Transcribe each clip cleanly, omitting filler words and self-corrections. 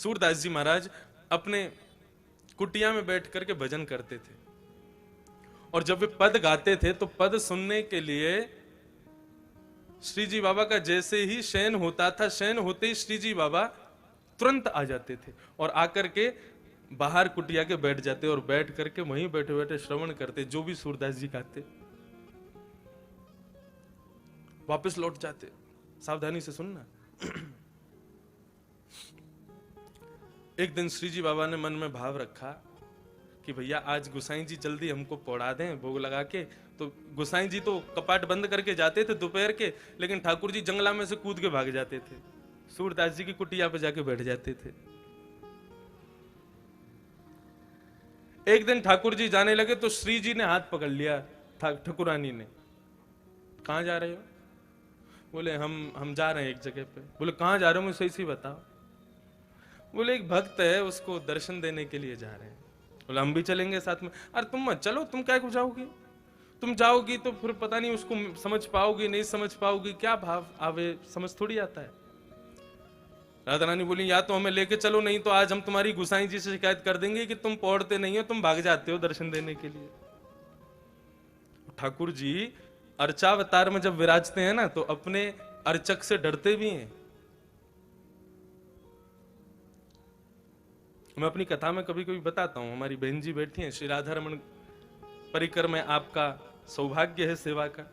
सूरदास जी महाराज अपने कुटिया में बैठ करके भजन करते थे, और जब वे पद गाते थे तो पद सुनने के लिए श्री जी बाबा का जैसे ही शयन होता था, शयन होते ही श्री जी बाबा तुरंत आ जाते थे और आकर के बाहर कुटिया के बैठ जाते और बैठ करके वहीं बैठे बैठे श्रवण करते, जो भी सूरदास जी गाते वापस लौट जाते। सावधानी से सुनना। एक दिन श्री जी बाबा ने मन में भाव रखा कि भैया आज गोसाई जी जल्दी हमको पौड़ा दें भोग लगा के। तो गोसाई जी तो कपाट बंद करके जाते थे दोपहर के, लेकिन ठाकुर जी जंगला में से कूद के भाग जाते थे, सूरदास जी की कुटिया पे जाके बैठ जाते थे। एक दिन ठाकुर जी जाने लगे तो श्री जी ने हाथ पकड़ लिया ठकुरानी ने। कहां जा रहे हो? बोले हम जा रहे हैं एक जगह पे। बोले कहां जा रहे हो, मुझे सही बताओ। बोले एक भक्त है, उसको दर्शन देने के लिए जा रहे हैं। बोले हम भी चलेंगे साथ में। अरे तुम मत चलो, तुम क्या को जाओगी? तुम जाओगी तो फिर पता नहीं उसको समझ पाओगी नहीं समझ पाओगी, क्या भाव आवे समझ थोड़ी आता है। राधा रानी बोली या तो हमें लेके चलो, नहीं तो आज हम तुम्हारी गोसाई जी से शिकायत कर देंगे कि तुम पौड़ते नहीं हो, तुम भाग जाते हो दर्शन देने के लिए। ठाकुर जी अर्चावतार में जब विराजते हैं ना तो अपने अर्चक से डरते भी हैं। मैं अपनी कथा में कभी कभी बताता हूं, हमारी बहन जी बैठी हैं, श्री राधा रमन परिकर में आपका सौभाग्य है सेवा का।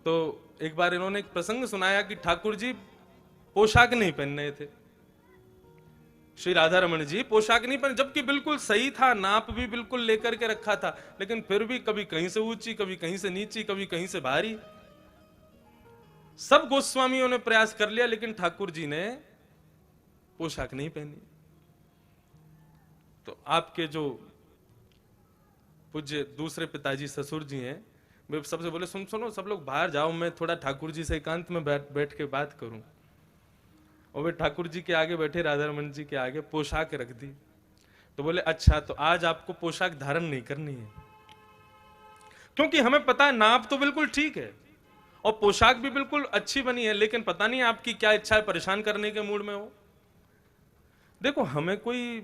तो एक बार इन्होंने एक प्रसंग सुनाया कि ठाकुर जी पोशाक नहीं पहन रहे थे। श्री राधा रमन जी पोशाक नहीं पहने, जबकि बिल्कुल सही था, नाप भी बिल्कुल लेकर के रखा था, लेकिन फिर भी कभी कहीं से ऊंची, कभी कहीं से नीची, कभी कहीं से भारी। सब गोस्वामियों ने प्रयास कर लिया, लेकिन ठाकुर जी ने पोशाक नहीं पहनी। तो आपके जो पूज्य दूसरे पिताजी ससुर जी हैं, वे सबसे बोले सुनो सब लोग बाहर जाओ, मैं थोड़ा ठाकुर जी से एकांत में बैठ के बात करूं। और वे ठाकुर जी के आगे बैठे, राधा रमन जी के आगे पोशाक रख दी। तो बोले अच्छा, तो आज आपको पोशाक धारण नहीं करनी है, क्योंकि हमें पता है नाप तो बिल्कुल ठीक है और पोशाक भी बिल्कुल अच्छी बनी है, लेकिन पता नहीं आपकी क्या इच्छा है, परेशान करने के मूड में हो। देखो हमें कोई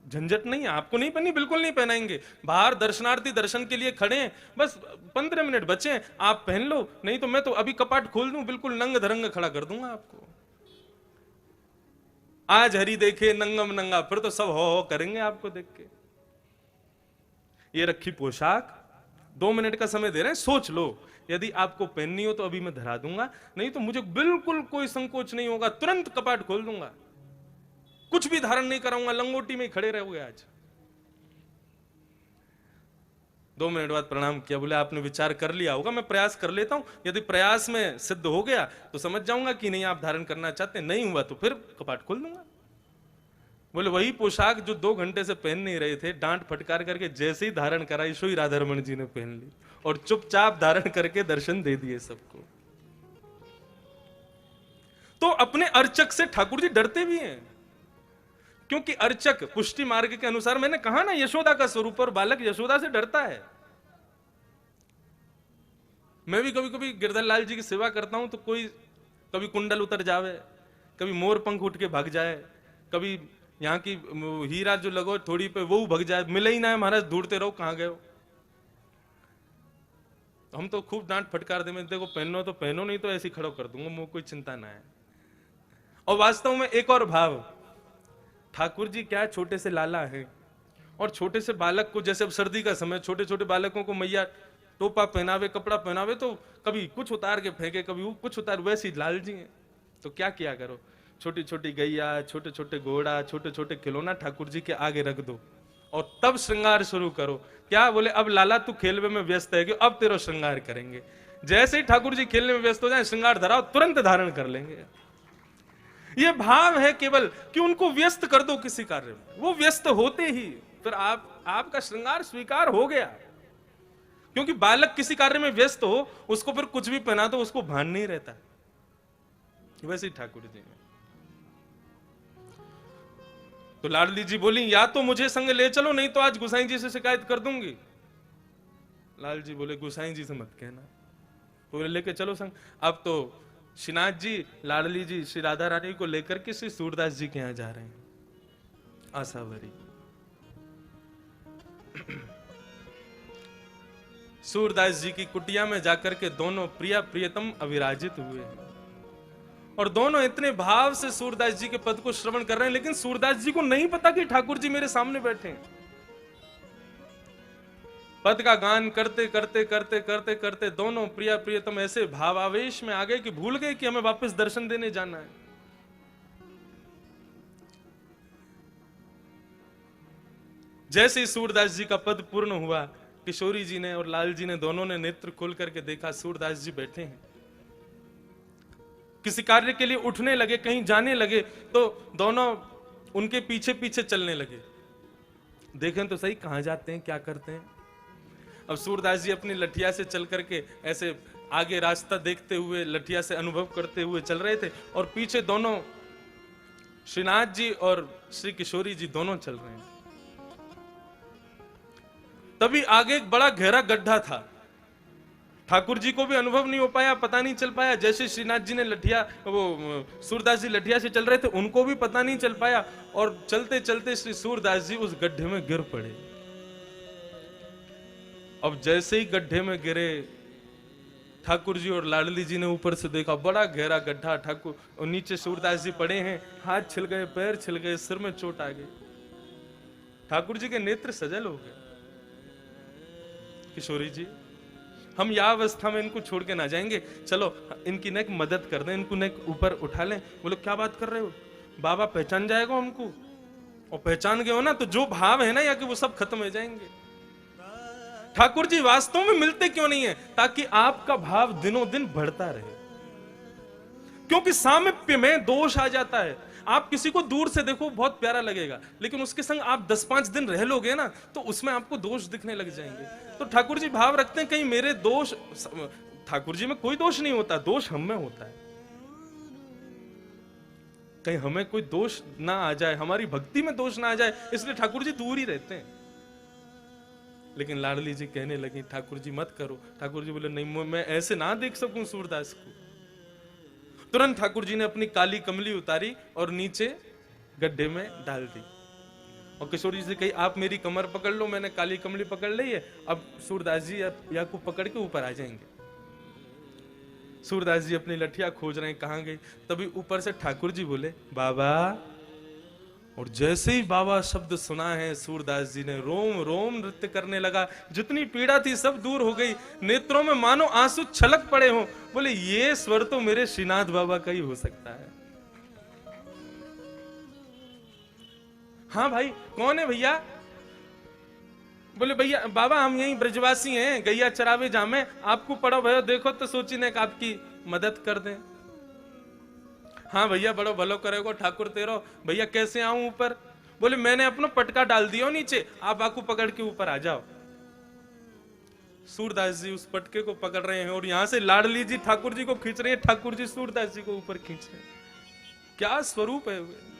झंझट नहीं है, आपको नहीं पहनी, बिल्कुल नहीं पहनाएंगे। बाहर दर्शनार्थी दर्शन के लिए खड़े हैं, बस 15 मिनट बचे हैं, आप पहन लो, नहीं तो मैं तो अभी कपाट खोल दूं, बिल्कुल नंग धरंग खड़ा कर दूंगा आपको। आज हरि देखे नंगम नंगा, फिर तो सब हो करेंगे आपको देख के। ये रखी पोशाक, 2 मिनट का समय दे रहे हैं, सोच लो, यदि आपको पहननी हो तो अभी मैं धरा दूंगा, नहीं तो मुझे बिल्कुल कोई संकोच नहीं होगा, तुरंत कपाट खोल दूंगा, कुछ भी धारण नहीं कराऊंगा, लंगोटी में खड़े रहोगे आज। 2 मिनट बाद प्रणाम किया, बोले आपने विचार कर लिया होगा, मैं प्रयास कर लेता हूं, यदि प्रयास में सिद्ध हो गया तो समझ जाऊंगा कि नहीं आप धारण करना चाहते, नहीं हुआ तो फिर कपाट खोल दूंगा। बोले वही पोशाक जो 2 घंटे से पहन नहीं रहे थे, डांट फटकार करके जैसे ही धारण कराई, सो ही राधा रमन जी ने पहन ली और चुपचाप धारण करके दर्शन दे दिए सबको। तो अपने अर्चक से ठाकुर जी डरते भी हैं, क्योंकि अर्चक पुष्टि मार्ग के अनुसार, मैंने कहा ना यशोदा का स्वरूप, और बालक यशोदा से डरता है। मैं भी कभी कभी गिरधर लाल जी की सेवा करता हूं तो कोई कभी कुंडल उतर जावे, कभी मोर पंख उठ के भाग जाए, कभी यहाँ की हीरा जो लगो थोड़ी पे वो भाग जाए, मिले ही ना है महाराज, ढूंढते रहो कहां गए हो। हम तो खूब डांट फटकार दे, मैं देखो पहनो तो पहनो, नहीं तो ऐसे खड़ो कर दूंगा, मुझे कोई चिंता ना है। और वास्तव में एक और भाव, ठाकुर जी क्या छोटे से लाला है, और छोटे से बालक को, जैसे अब सर्दी का समय, छोटे छोटे बालकों को मैया टोपा पहनावे, कपड़ा पहनावे, तो कभी कुछ उतार के फेंके, कभी कुछ उतार, वैसे ही लाल जी हैं। तो क्या किया करो, छोटी छोटी गैया, छोटे छोटे घोड़ा, छोटे छोटे खिलौना ठाकुर जी के आगे रख दो और तब श्रृंगार शुरू करो। क्या बोले अब लाला तू खेलवे में व्यस्त है कि अब तेरा श्रृंगार करेंगे। जैसे ही ठाकुर जी खेलने में व्यस्त हो जाए, श्रृंगार धराओ, तुरंत धारण कर लेंगे। ये भाव है केवल कि उनको व्यस्त कर दो किसी कार्य में, वो व्यस्त होते ही फिर आपका श्रृंगार स्वीकार हो गया। क्योंकि बालक किसी कार्य में व्यस्त हो, उसको फिर कुछ भी पहना दो, उसको भान नहीं रहता। वैसे ही ठाकुर जी ने। तो लाडली जी बोली या तो मुझे संग ले चलो, नहीं तो आज गोसाई जी से शिकायत कर दूंगी। लाल जी बोले गोसाई जी से मत कहना, तो बोले लेके चलो संग। अब तो श्रीनाथ जी, लाडली जी श्री राधा रानी को लेकर के श्री सूरदास जी के यहां जा रहे हैं आसावरी। सूरदास जी की कुटिया में जाकर के दोनों प्रिया प्रियतम अविराजित हुए हैं और दोनों इतने भाव से सूरदास जी के पद को श्रवण कर रहे हैं, लेकिन सूरदास जी को नहीं पता कि ठाकुर जी मेरे सामने बैठे हैं। पद का गान करते करते करते करते करते दोनों प्रिया प्रियतम ऐसे भावावेश में आ गए कि भूल गए कि हमें वापस दर्शन देने जाना है। जैसे ही सूरदास जी का पद पूर्ण हुआ, किशोरी जी ने और लाल जी ने दोनों ने नेत्र खोल करके देखा सूरदास जी बैठे हैं। किसी कार्य के लिए उठने लगे, कहीं जाने लगे, तो दोनों उनके पीछे पीछे चलने लगे। देखें तो सही कहां जाते हैं, क्या करते हैं। अब सूरदास जी अपनी लठिया से चल करके ऐसे आगे रास्ता देखते हुए लठिया से अनुभव करते हुए चल रहे थे और पीछे दोनों श्रीनाथ जी और श्री किशोरी जी दोनों चल रहे हैं। तभी आगे एक बड़ा गहरा गड्ढा था। ठाकुर जी को भी अनुभव नहीं हो पाया, पता नहीं चल पाया। जैसे श्रीनाथ जी ने लठिया, वो सूरदास जी लठिया से चल रहे थे, उनको भी पता नहीं चल पाया और चलते चलते श्री सूरदास जी उस गड्ढे में गिर पड़े। अब जैसे ही गड्ढे में गिरे, ठाकुर जी और लाडली जी ने ऊपर से देखा बड़ा गहरा गड्ढा, ठाकुर और नीचे सूरदास जी पड़े हैं, हाथ छिल गए, पैर छिल गए, सिर में चोट आ गई। ठाकुर जी के नेत्र सजल हो गए। किशोरी जी, हम यह अवस्था में इनको छोड़ के ना जाएंगे, चलो इनकी नेक मदद कर दें, इनको नेक ऊपर उठा लें। बोलो क्या बात कर रहे हो, बाबा पहचान जाएगा हमको, और पहचान गए हो ना तो जो भाव है ना या कि वो सब खत्म हो जाएंगे। ठाकुर जी वास्तव में मिलते क्यों नहीं है, ताकि आपका भाव दिनों दिन बढ़ता रहे, क्योंकि सामिप्य में दोष आ जाता है। आप किसी को दूर से देखो बहुत प्यारा लगेगा, लेकिन उसके संग आप 10-5 दिन रह लोगे ना तो उसमें आपको दोष दिखने लग जाएंगे। तो ठाकुर जी भाव रखते हैं कहीं मेरे दोष, ठाकुर जी में कोई दोष नहीं होता, दोष हम में होता है। कहीं हमें कोई दोष ना आ जाए, हमारी भक्ति में दोष ना आ जाए, इसलिए ठाकुर जी दूर ही रहते हैं। लेकिन लाडली जी कहने लगी ठाकुर जी मत करो। ठाकुर जी बोले नहीं, मैं ऐसे ना देख सकूं सूरदास को। तुरंत ठाकुर जी ने अपनी काली कमली उतारी और नीचे गड्ढे में डाल दी और किशोरी जी से कही आप मेरी कमर पकड़ लो, मैंने काली कमली पकड़ ली है, अब सूरदास जी या को पकड़ के ऊपर आ जाएंगे। सूरदास जी अपनी लठिया खोज रहे हैं कहां गई, तभी ऊपर से ठाकुर जी बोले बाबा। और जैसे ही बाबा शब्द सुना है, सूरदास जी ने रोम रोम नृत्य करने लगा, जितनी पीड़ा थी सब दूर हो गई, नेत्रों में मानो आंसू छलक पड़े हों। बोले ये स्वर तो मेरे श्रीनाथ बाबा का ही हो सकता है। हाँ भाई कौन है भैया? बोले भैया बाबा हम यहीं ब्रजवासी हैं, गैया चरावे जामे, आपको पड़ो भयो देखो तो सोची ने आपकी मदद कर दें। हाँ भैया बड़ो भलो करेगो ठाकुर तेरो, भैया कैसे आऊं ऊपर? बोले मैंने अपना पटका डाल दिया नीचे, आप आकू पकड़ के ऊपर आ जाओ। सूरदास जी उस पटके को पकड़ रहे हैं और यहां से लाडली जी ठाकुर जी को खींच रहे हैं, ठाकुर जी सूरदास जी को ऊपर खींच रहे हैं। क्या स्वरूप है वे।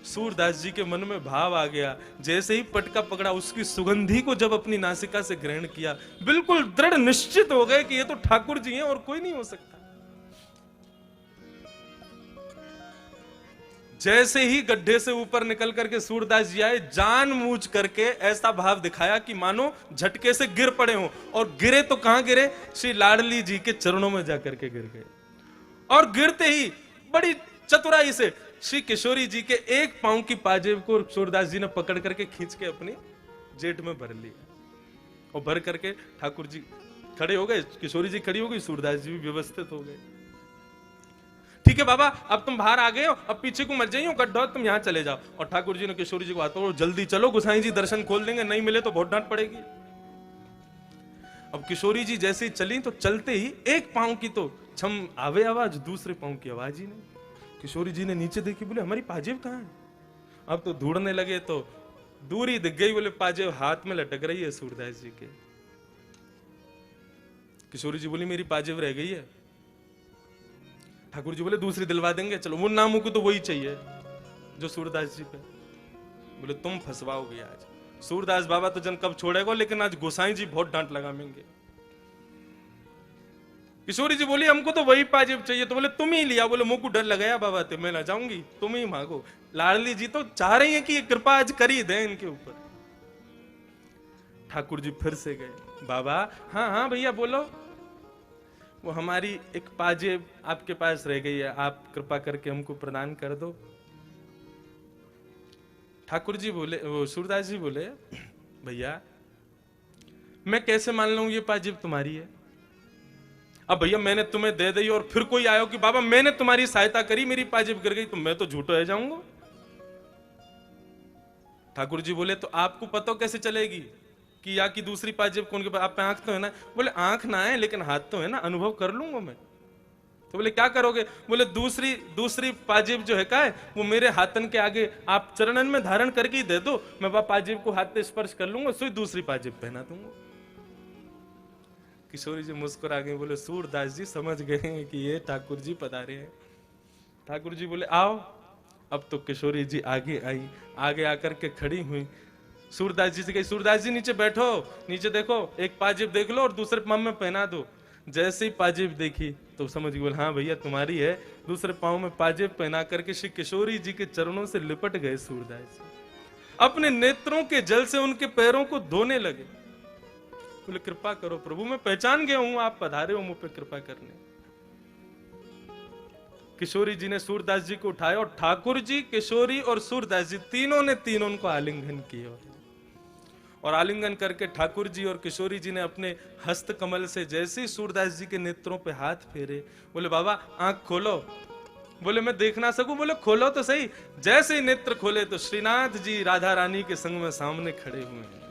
सूरदास जी के मन में भाव आ गया, जैसे ही पटका पकड़ा उसकी सुगंधी को जब अपनी नासिका से ग्रहण किया, बिल्कुल दृढ़ निश्चित हो गए कि ये तो ठाकुर जी हैं और कोई नहीं हो सकता। जैसे ही गड्ढे से ऊपर निकल करके सूरदास जी आए, जानबूझ करके ऐसा भाव दिखाया कि मानो झटके से गिर पड़े हों, और गिरे तो कहां गिरे, श्री लाडली जी के चरणों में जाकर के गिर गए। और गिरते ही बड़ी चतुराई से श्री किशोरी जी के एक पांव की पाजेब को सूरदास जी ने पकड़ करके खींच के अपनी जेठ में भर लिया और भर करके ठाकुर जी खड़े हो गए, किशोरी जी खड़ी हो गई, सूरदास जी भी व्यवस्थित हो गए। ठीक है बाबा अब तुम बाहर आ गए हो, अब पीछे को मत जाइए गड्ढा, तुम यहां चले जाओ। और ठाकुर जी ने किशोरी जी को आता जल्दी चलो, गोसाई जी दर्शन खोल देंगे, नहीं मिले तो बहुत डांट पड़ेगी। अब किशोरी जी जैसे ही चली तो चलते ही एक पांव की तो छम आवे आवाज, दूसरे पांव की आवाज ही नहीं। किशोरी जी ने नीचे देखी, बोले हमारी पाजेब कहां है? अब तो ढूंढने लगे तो दूर ही दिख गई, बोले पाजेब हाथ में लटक रही है सूरदास जी के। किशोरी जी बोली मेरी पाजेब रह गई है। ठाकुर जी बोले दूसरी दिलवा देंगे, चलो वो नामों को तो वही चाहिए जो सूरदास जी पे। बोले तुम फंसवाओगे आज, सूरदास बाबा तो जन कब छोड़ेगा, लेकिन आज गोसाई जी बहुत डांट लगाएंगे। किशोरी जी बोली हमको तो वही पाजेब चाहिए। तो बोले तुम ही लिया। बोले मुंह को डर लगाया बाबा थे, मैं ना जाऊंगी, तुम ही मांगो। लाडली जी तो चाह रही है कि ये कृपा आज कर ही दे इनके ऊपर। ठाकुर जी फिर से गए। बाबा हाँ हाँ भैया बोलो। वो हमारी एक पाजेब आपके पास रह गई है, आप कृपा करके हमको प्रदान कर दो। ठाकुर जी बोले, वो सूरदास जी बोले भैया मैं कैसे मान लूं ये पाजेब तुम्हारी है? अब भैया मैंने तुम्हें दे दी और फिर कोई आयो कि बाबा मैंने तुम्हारी सहायता करी, मेरी पाजेब गिर गई, तो मैं तो झूठो रह जाऊंगा। ठाकुर जी बोले तो आपको पता कैसे चलेगी कि या की दूसरी पाजेब कौन के पास? आप पे आंख तो है ना? बोले आंख ना है लेकिन हाथ तो है ना, अनुभव कर लूंगा मैं। तो बोले क्या करोगे? बोले दूसरी दूसरी पाजेब जो है का है वो मेरे हाथन के आगे आप चरणन में धारण करके ही दे दो, मैं वह पाजेब को हाथ से स्पर्श कर लूंगा, सो दूसरी पाजेब पहना दूंगा। किशोरी जी मुस्कुरा गए, बोले सूरदास जी समझ गए हैं कि ये ठाकुर जी पधारे हैं। ठाकुर जी बोले आओ। अब तो किशोरी जी आगे आई, आगे आकर के खड़ी हुई। सूरदास जी से कही सूरदास जी नीचे बैठो, नीचे देखो, एक पाजेब देख लो और दूसरे पाँव में पहना दो। जैसे ही पाजेब देखी तो समझ गई, बोले हाँ भैया तुम्हारी है। दूसरे पाँव में पाजेब पहना करके श्री किशोरी जी के चरणों से लिपट गए सूरदास जी, अपने नेत्रों के जल से उनके पैरों को धोने लगे। बोले कृपा करो प्रभु, मैं पहचान गया हूं आप पधारे हो मुझ पे कृपा करने। किशोरी जी ने सूरदास जी को उठाया और ठाकुर जी, किशोरी और सूरदास जी तीनों ने तीनों को आलिंगन किया। और आलिंगन करके ठाकुर जी और किशोरी जी ने अपने हस्त कमल से जैसे ही सूरदास जी के नेत्रों पे हाथ फेरे, बोले बाबा आंख खोलो। बोले मैं देख ना सकूं? बोले खोलो तो सही। जैसे ही नेत्र खोले तो श्रीनाथ जी राधा रानी के संग में सामने खड़े हुए हैं।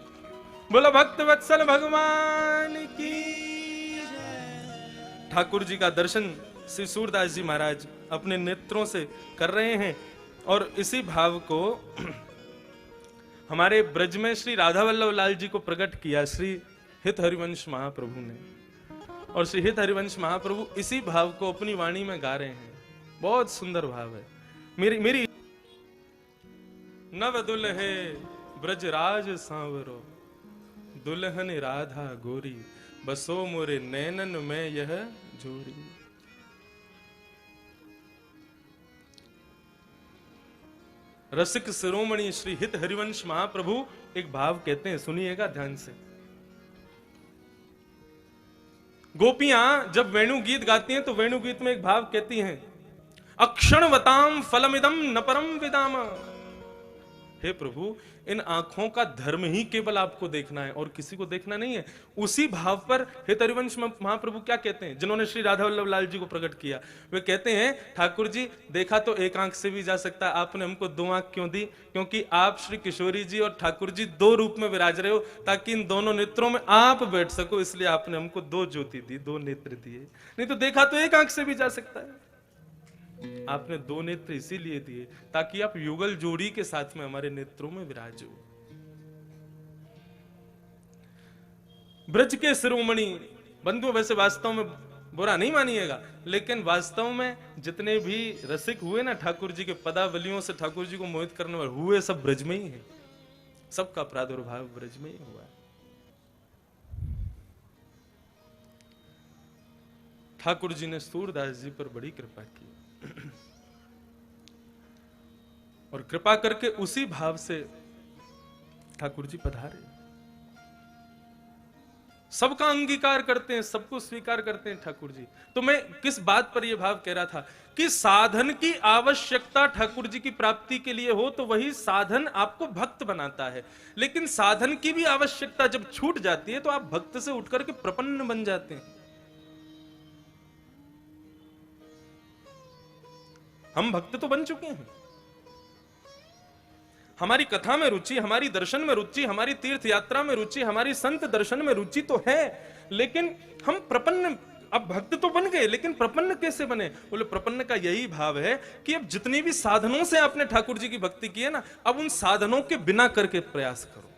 बोला भक्त वत्सल भगवान की जय। ठाकुर जी का दर्शन श्री सूरदास जी महाराज अपने नेत्रों से कर रहे हैं। और इसी भाव को हमारे ब्रज में श्री राधा वल्लभ लाल जी को प्रकट किया श्री हित हरिवंश महाप्रभु ने। और श्री हित हरिवंश महाप्रभु इसी भाव को अपनी वाणी में गा रहे हैं। बहुत सुंदर भाव है। मेरी नव दुल्हे ब्रजराज सांवरो, दुल्हन राधा गोरी, बसो मोरे नैनन में यह जोड़ी। रसिक शिरोमणि श्री हित हरिवंश महाप्रभु एक भाव कहते हैं, सुनिएगा ध्यान से। गोपियां जब वेणु गीत गाती हैं तो वेणु गीत में एक भाव कहती हैं, अक्षणवताम फलमिदम न परम विदाम। हे प्रभु इन आंखों का धर्म ही केवल आपको देखना है और किसी को देखना नहीं है। उसी भाव पर हित हरिवंश महाप्रभु क्या कहते हैं, जिन्होंने श्री राधा वल्लभ लाल जी को प्रकट किया, वे कहते हैं ठाकुर जी देखा तो एक आंख से भी जा सकता है, आपने हमको दो आंख क्यों दी? क्योंकि आप श्री किशोरी जी और ठाकुर जी दो रूप में विराज रहे हो, ताकि इन दोनों नेत्रों में आप बैठ सको, इसलिए आपने हमको दो ज्योति दी, दो नेत्र दिए। नहीं तो देखा तो एक आंख से भी जा सकता है, आपने दो नेत्र इसीलिए दिए ताकि आप युगल जोड़ी के साथ में हमारे नेत्रों में विराजो। ब्रज के शिरोमणि बंधु, वैसे वास्तव में बुरा नहीं मानिएगा, लेकिन वास्तव में जितने भी रसिक हुए ना ठाकुर जी के पदावलियों से ठाकुर जी को मोहित करने वाले हुए, सब ब्रज में ही है। सबका प्रादुर्भाव ब्रज में ही हुआ है। ठाकुर जी ने सूरदास जी पर बड़ी कृपा की और कृपा करके उसी भाव से ठाकुर जी पधारे। सबका अंगीकार करते हैं, सबको स्वीकार करते हैं ठाकुर जी। तो मैं किस बात पर यह भाव कह रहा था कि साधन की आवश्यकता ठाकुर जी की प्राप्ति के लिए हो तो वही साधन आपको भक्त बनाता है, लेकिन साधन की भी आवश्यकता जब छूट जाती है तो आप भक्त से उठकर के प्रपन्न बन जाते हैं। हम भक्त तो बन चुके हैं, हमारी कथा में रुचि, हमारी दर्शन में रुचि, हमारी तीर्थ यात्रा में रुचि, हमारी संत दर्शन में रुचि तो है, लेकिन हम प्रपन्न, अब भक्त तो बन गए लेकिन प्रपन्न कैसे बने? बोले प्रपन्न का यही भाव है कि अब जितनी भी साधनों से आपने ठाकुर जी की भक्ति की है ना, अब उन साधनों के बिना करके प्रयास करो।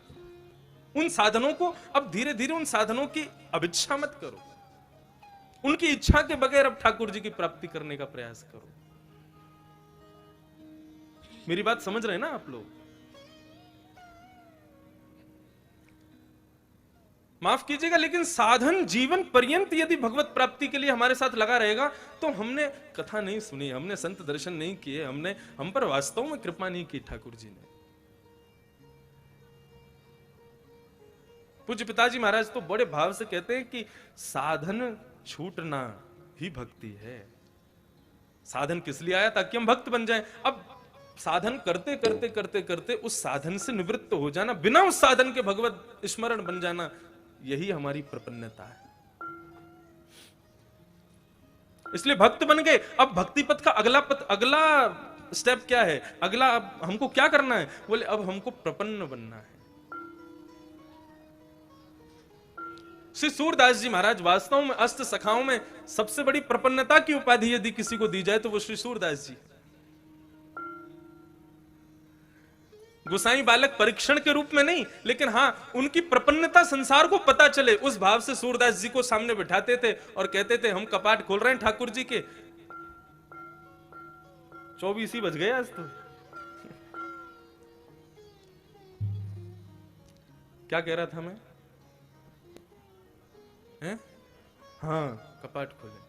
उन साधनों को अब धीरे धीरे उन साधनों की अभिच्छा मत करो, उनकी इच्छा के बगैर अब ठाकुर जी की प्राप्ति करने का प्रयास करो। मेरी बात समझ रहे हैं ना आप लोग? माफ कीजिएगा, लेकिन साधन जीवन पर्यंत यदि भगवत प्राप्ति के लिए हमारे साथ लगा रहेगा तो हमने कथा नहीं सुनी, हमने संत दर्शन नहीं किए, हमने हम पर वास्तव में कृपा नहीं की ठाकुर जी ने। पूज्य पिताजी महाराज तो बड़े भाव से कहते हैं कि साधन छूटना ही भक्ति है। साधन किस लिए आया? ताकि हम भक्त बन जाएं। अब साधन करते करते करते करते उस साधन से निवृत्त हो जाना, बिना उस साधन के भगवत स्मरण बन जाना, यही हमारी प्रपन्नता है। इसलिए भक्त बन गए। अब भक्ति पथ का अगला स्टेप क्या है? अगला अब हमको क्या करना है? बोले अब हमको प्रपन्न बनना है। श्री सूरदास जी महाराज वास्तव में अष्ट सखाओं में सबसे बड़ी प्रपन्नता की उपाधि यदि किसी को दी जाए तो वो श्री सूरदास जी। गोसाई बालक परीक्षण के रूप में नहीं, लेकिन हां उनकी प्रपन्नता संसार को पता चले, उस भाव से सूरदास जी को सामने बिठाते थे और कहते थे हम कपाट खोल रहे हैं ठाकुर जी के। 24 ही बज गए आज तो। क्या कह रहा था मैं? हाँ, कपाट खोले।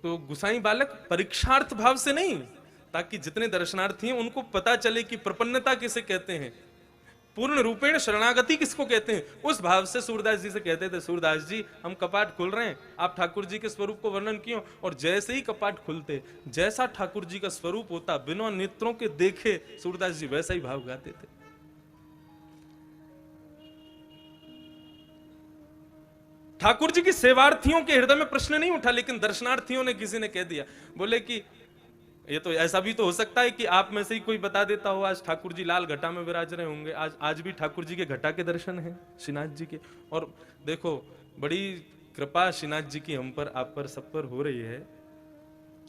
तो गुसाई बालक परीक्षार्थ भाव से नहीं, ताकि जितने दर्शनार्थी हैं उनको पता चले कि प्रपन्नता किसे कहते हैं, पूर्ण रूपेण शरणागति किसको कहते हैं, उस भाव से सूरदास जी से कहते थे सूरदास जी हम कपाट खोल रहे हैं, आप ठाकुर जी के स्वरूप को वर्णन कियो। और जैसे ही कपाट खुलते, जैसा ठाकुर जी का स्वरूप होता बिना नेत्रों के देखे सूरदास जी वैसा ही भाव गाते थे। ठाकुर जी की सेवार्थियों के हृदय में प्रश्न नहीं उठा, लेकिन दर्शनार्थियों ने किसी ने कह दिया, बोले कि ये तो ऐसा भी तो हो सकता है कि आप में से ही कोई बता देता हो आज ठाकुर जी लाल घटा में विराज रहे होंगे। आज भी ठाकुर जी के घटा के दर्शन हैं श्रीनाथ जी के। और देखो बड़ी कृपा श्रीनाथ जी की हम पर, आप पर, सब पर हो रही है।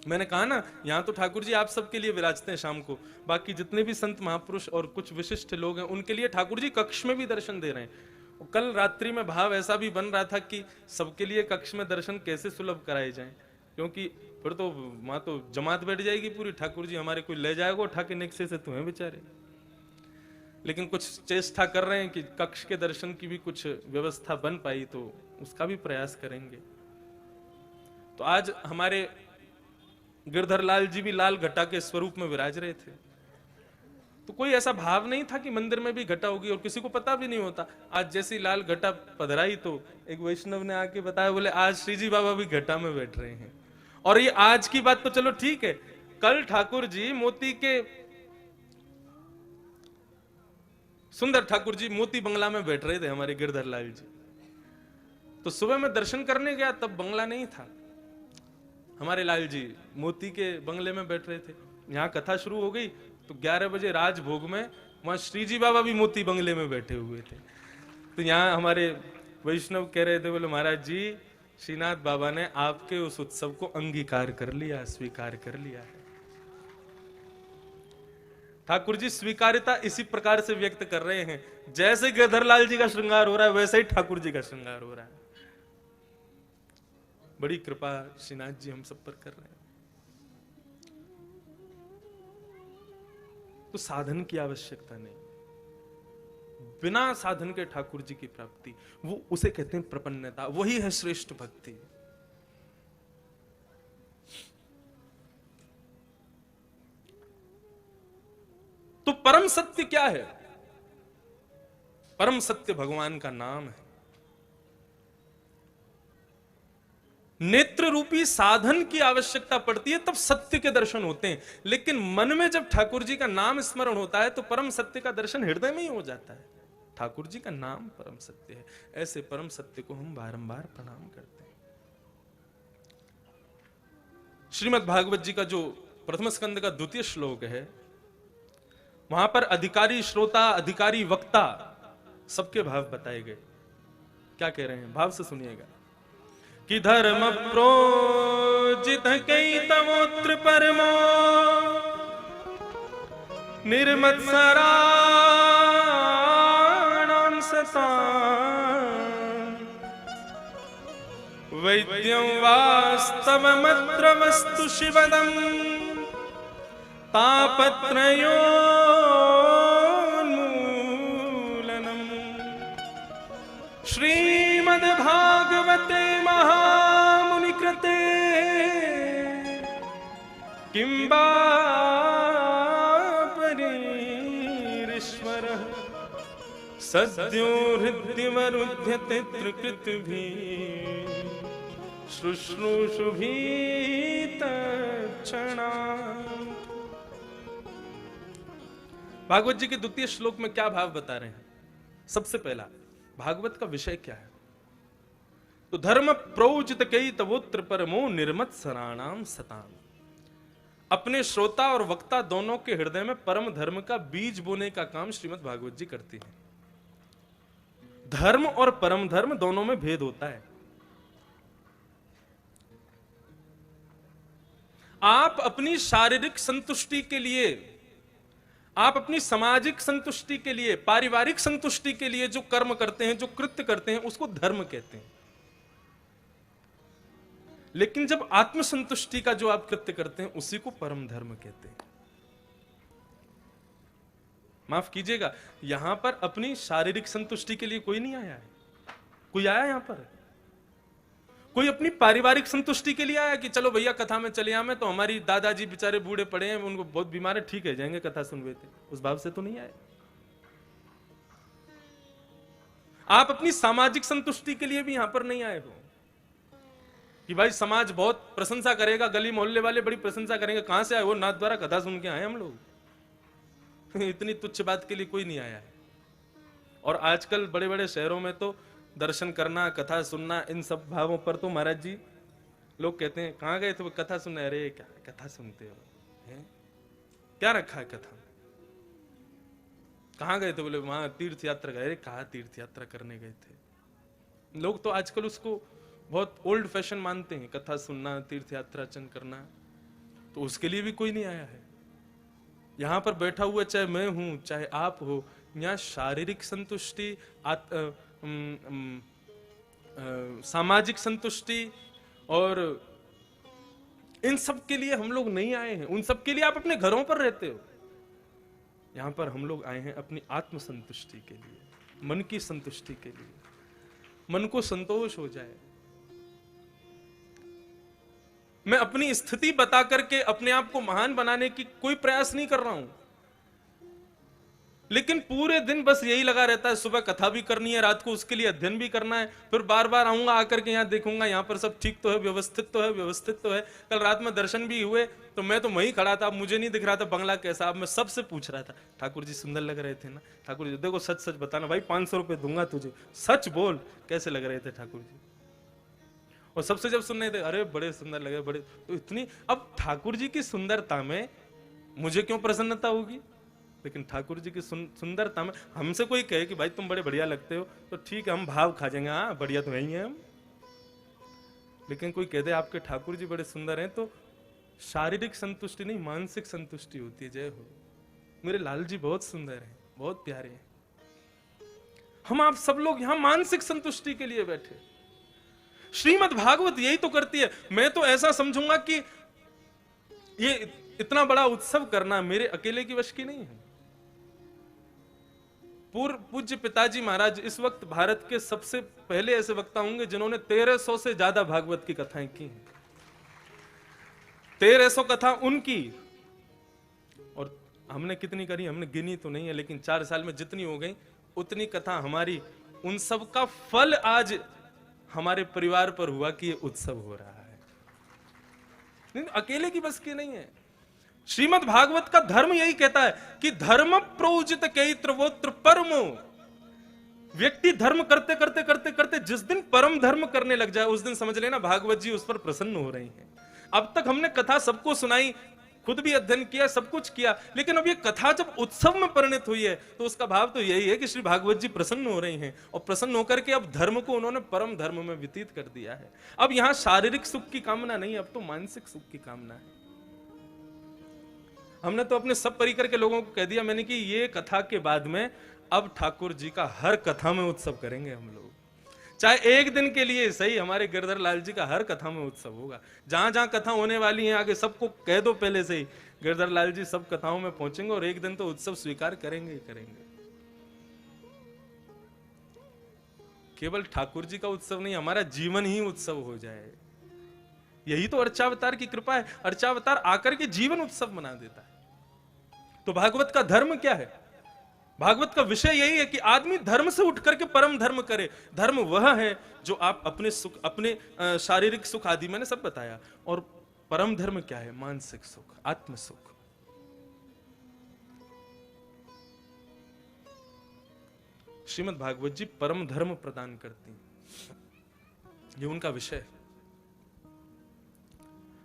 मैंने कहा ना, यहाँ तो ठाकुर जी आप सबके लिए विराजते हैं शाम को, बाकी जितने भी संत महापुरुष और कुछ विशिष्ट लोग हैं उनके लिए ठाकुर जी कक्ष में भी दर्शन दे रहे हैं। कल रात्रि में भाव ऐसा भी बन रहा था कि सबके लिए कक्ष में दर्शन कैसे सुलभ कराए जाएं, क्योंकि फिर तो वहां तो जमात बैठ जाएगी पूरी, ठाकुर जी हमारे कोई ले जाएगा उठा के नेक्से से तुम्हें बेचारे। लेकिन कुछ चेष्टा कर रहे हैं कि कक्ष के दर्शन की भी कुछ व्यवस्था बन पाई तो उसका भी प्रयास करेंगे। तो आज हमारे गिरधर लाल जी भी लाल घटा के स्वरूप में विराज रहे थे। तो कोई ऐसा भाव नहीं था कि मंदिर में भी घटा होगी, और किसी को पता भी नहीं होता। आज जैसी लाल घटा पधराई तो एक वैष्णव ने आके बताया, बोले आज श्री जी बाबा भी घटा में बैठ रहे हैं। और ये आज की बात तो चलो ठीक है, कल ठाकुर जी मोती के, सुंदर ठाकुर जी मोती बंगला में बैठ रहे थे हमारे गिरधर लाल जी। तो सुबह में दर्शन करने गया तब बंगला नहीं था, हमारे लाल जी मोती के बंगले में बैठ रहे थे। यहाँ कथा शुरू हो गई तो 11 बजे राजभोग में वहां श्री जी बाबा भी मोती बंगले में बैठे हुए थे। तो यहाँ हमारे वैष्णव कह रहे थे, बोले महाराज जी श्रीनाथ बाबा ने आपके उस उत्सव को अंगीकार कर लिया, स्वीकार कर लिया है। ठाकुर जी स्वीकार्यता इसी प्रकार से व्यक्त कर रहे हैं, जैसे गिरधर लाल जी का श्रृंगार हो रहा है वैसे ही ठाकुर जी का श्रृंगार हो रहा है। बड़ी कृपा श्रीनाथ जी हम सब पर कर रहे हैं। तो साधन की आवश्यकता नहीं, बिना साधन के ठाकुर जी की प्राप्ति, वो उसे कहते हैं प्रपन्नता, वही है श्रेष्ठ भक्ति। तो परम सत्य क्या है? परम सत्य भगवान का नाम है। नेत्र रूपी साधन की आवश्यकता पड़ती है तब सत्य के दर्शन होते हैं, लेकिन मन में जब ठाकुर जी का नाम स्मरण होता है तो परम सत्य का दर्शन हृदय में ही हो जाता है। ठाकुर जी का नाम परम सत्य है। ऐसे परम सत्य को हम बारंबार प्रणाम करते हैं। श्रीमद् भागवत जी का जो प्रथम स्कंद का द्वितीय श्लोक है, वहां पर अधिकारी श्रोता, अधिकारी वक्ता सबके भाव बताए गए। क्या कह रहे हैं? भाव से सुनिएगा कि धर्म प्रोजित कई तमोत्र परमो निर्मत्सराणां सतां वैद्यं वास्तवमत्र वस्तु शिवदं तापत्रयोन्मूलनम्। श्रीमद्भागवते महामुनि कृते किंबा परीश्वरः सद्यो हृद्यवरुध्यते त्रिकृतिभिः शुश्रूषुभितक्षणा। भागवत जी के द्वितीय श्लोक में क्या भाव बता रहे हैं? सबसे पहला, भागवत का विषय क्या है? तो धर्म प्रोचित कई तवोत्र परमो निर्मत सराणाम सताम। अपने श्रोता और वक्ता दोनों के हृदय में परम धर्म का बीज बोने का काम श्रीमद् भागवत जी करती है। धर्म और परम धर्म दोनों में भेद होता है। आप अपनी शारीरिक संतुष्टि के लिए, आप अपनी सामाजिक संतुष्टि के लिए, पारिवारिक संतुष्टि के लिए जो कर्म करते हैं, जो कृत्य करते हैं, उसको धर्म कहते हैं। लेकिन जब आत्मसंतुष्टि का जो आप कृत्य करते हैं, उसी को परम धर्म कहते हैं। माफ कीजिएगा, यहां पर अपनी शारीरिक संतुष्टि के लिए कोई नहीं आया है। कोई आया यहां पर? कोई अपनी पारिवारिक संतुष्टि के लिए आया कि चलो भैया कथा में चले आए, तो हमारी दादाजी बेचारे बूढ़े पड़े हैं, उनको बहुत बीमार है, ठीक है जाएंगे कथा सुनवे थे, उस भाव से तो नहीं आए। आप अपनी सामाजिक संतुष्टि के लिए भी यहां पर नहीं आए हो कि भाई समाज बहुत प्रशंसा करेगा, गली मोहल्ले वाले बड़ी प्रशंसा करेंगे। कहां से आए? वो नाथ द्वारा कथा सुन के आए हम लोग। इतनी तुच्छ बात के लिए कोई नहीं आया है। और आजकल बड़े बड़े शहरों में तो दर्शन करना, कथा सुनना, इन सब भावों पर तो महाराज जी लोग कहते हैं कहां गए थे कथा सुनने? अरे क्या कथा सुनते हो, है? क्या रखा है कथा? कहां गए थे? बोले वहां तीर्थ यात्रा गए। अरे कहा तीर्थ यात्रा करने गए थे? लोग तो आजकल उसको बहुत ओल्ड फैशन मानते हैं, कथा सुनना, तीर्थ यात्राचन करना। तो उसके लिए भी कोई नहीं आया है। यहां पर बैठा हुआ चाहे मैं हूं चाहे आप हो, यहाँ शारीरिक संतुष्टि, सामाजिक संतुष्टि और इन सब के लिए हम लोग नहीं आए हैं। उन सब के लिए आप अपने घरों पर रहते हो। यहां पर हम लोग आए हैं अपनी आत्म संतुष्टि के लिए, मन की संतुष्टि के लिए। मन को संतोष हो जाए। मैं अपनी स्थिति बता करके अपने आप को महान बनाने की कोई प्रयास नहीं कर रहा हूं, लेकिन पूरे दिन बस यही लगा रहता है, सुबह कथा भी करनी है, रात को उसके लिए अध्ययन भी करना है, फिर बार बार आऊंगा, आकर के यहाँ देखूंगा यहाँ पर सब ठीक तो है, व्यवस्थित तो है, व्यवस्थित तो है। कल रात में दर्शन भी हुए तो मैं तो वहीं खड़ा था, मुझे नहीं दिख रहा था बंगला कैसा। अब मैं सबसे पूछ रहा था, ठाकुर जी सुंदर लग रहे थे ना? ठाकुर जी देखो सच सच बताना भाई, 500 रुपए दूंगा तुझे, सच बोल कैसे लग रहे थे ठाकुर जी? और सबसे जब सुन रहे थे, अरे बड़े सुंदर लगे, बड़े। तो इतनी, अब ठाकुर जी की सुंदरता में मुझे क्यों प्रसन्नता होगी? लेकिन ठाकुर जी की सुंदरता में हमसे कोई कहे कि भाई तुम बड़े बढ़िया लगते हो, तो ठीक है हम भाव खा जाएंगे, हाँ बढ़िया तो नहीं है हम। लेकिन कोई कह दे आपके ठाकुर जी बड़े सुंदर हैं, तो शारीरिक संतुष्टि नहीं, मानसिक संतुष्टि होती है। जय हो, मेरे लाल जी बहुत सुंदर हैं, बहुत प्यारे हैं। हम आप सब लोग यहां मानसिक संतुष्टि के लिए बैठे। श्रीमद् भागवत यही तो करती है। मैं तो ऐसा समझूंगा कि ये इतना बड़ा उत्सव करना मेरे अकेले की वश की नहीं है। पूर्व पूज्य पिताजी महाराज इस वक्त भारत के सबसे पहले ऐसे वक्ता होंगे जिन्होंने 1300 से ज्यादा भागवत की कथाएं की हैं। 1300 कथा उनकी, और हमने कितनी करी हमने गिनी तो नहीं है, लेकिन 4 साल में जितनी हो गई उतनी कथा हमारी। उन सब का फल आज हमारे परिवार पर हुआ कि ये उत्सव हो रहा है। नहीं, अकेले की बस की नहीं है। श्रीमद् भागवत का धर्म यही कहता है कि धर्म प्रोजित कैत्र वोत्र परमो। व्यक्ति धर्म करते करते करते करते जिस दिन परम धर्म करने लग जाए, उस दिन समझ लेना भागवत जी उस पर प्रसन्न हो रही हैं। अब तक हमने कथा सबको सुनाई, खुद भी अध्ययन किया, सब कुछ किया, लेकिन अब ये कथा जब उत्सव में परिणत हुई है तो उसका भाव तो यही है कि श्री भागवत जी प्रसन्न हो रही हैं, और प्रसन्न होकर के अब धर्म को उन्होंने परम धर्म में व्यतीत कर दिया है। अब यहां शारीरिक सुख की कामना नहीं, अब तो मानसिक सुख की कामना है। हमने तो अपने सब परिकर के लोगों को कह दिया मैंने कि ये कथा के बाद में अब ठाकुर जी का हर कथा में उत्सव करेंगे हम लोग, चाहे एक दिन के लिए सही। हमारे गिरधर लाल जी का हर कथा में उत्सव होगा। जहां जहां कथा होने वाली है आगे सबको कह दो पहले से ही, गिरधर लाल जी सब कथाओं में पहुंचेंगे और एक दिन तो उत्सव स्वीकार करेंगे ही करेंगे। केवल ठाकुर जी का उत्सव नहीं, हमारा जीवन ही उत्सव हो जाए। यही तो अर्चावतार की कृपा है। अर्चावतार आकर के जीवन उत्सव बना देता है। तो भागवत का धर्म क्या है? भागवत का विषय यही है कि आदमी धर्म से उठ करके परम धर्म करे। धर्म वह है जो आप अपने सुख, अपने शारीरिक सुख आदि मैंने सब बताया। और परम धर्म क्या है? मानसिक सुख, आत्म सुख। श्रीमद् भागवत जी परम धर्म प्रदान करती हैं, ये उनका विषय है।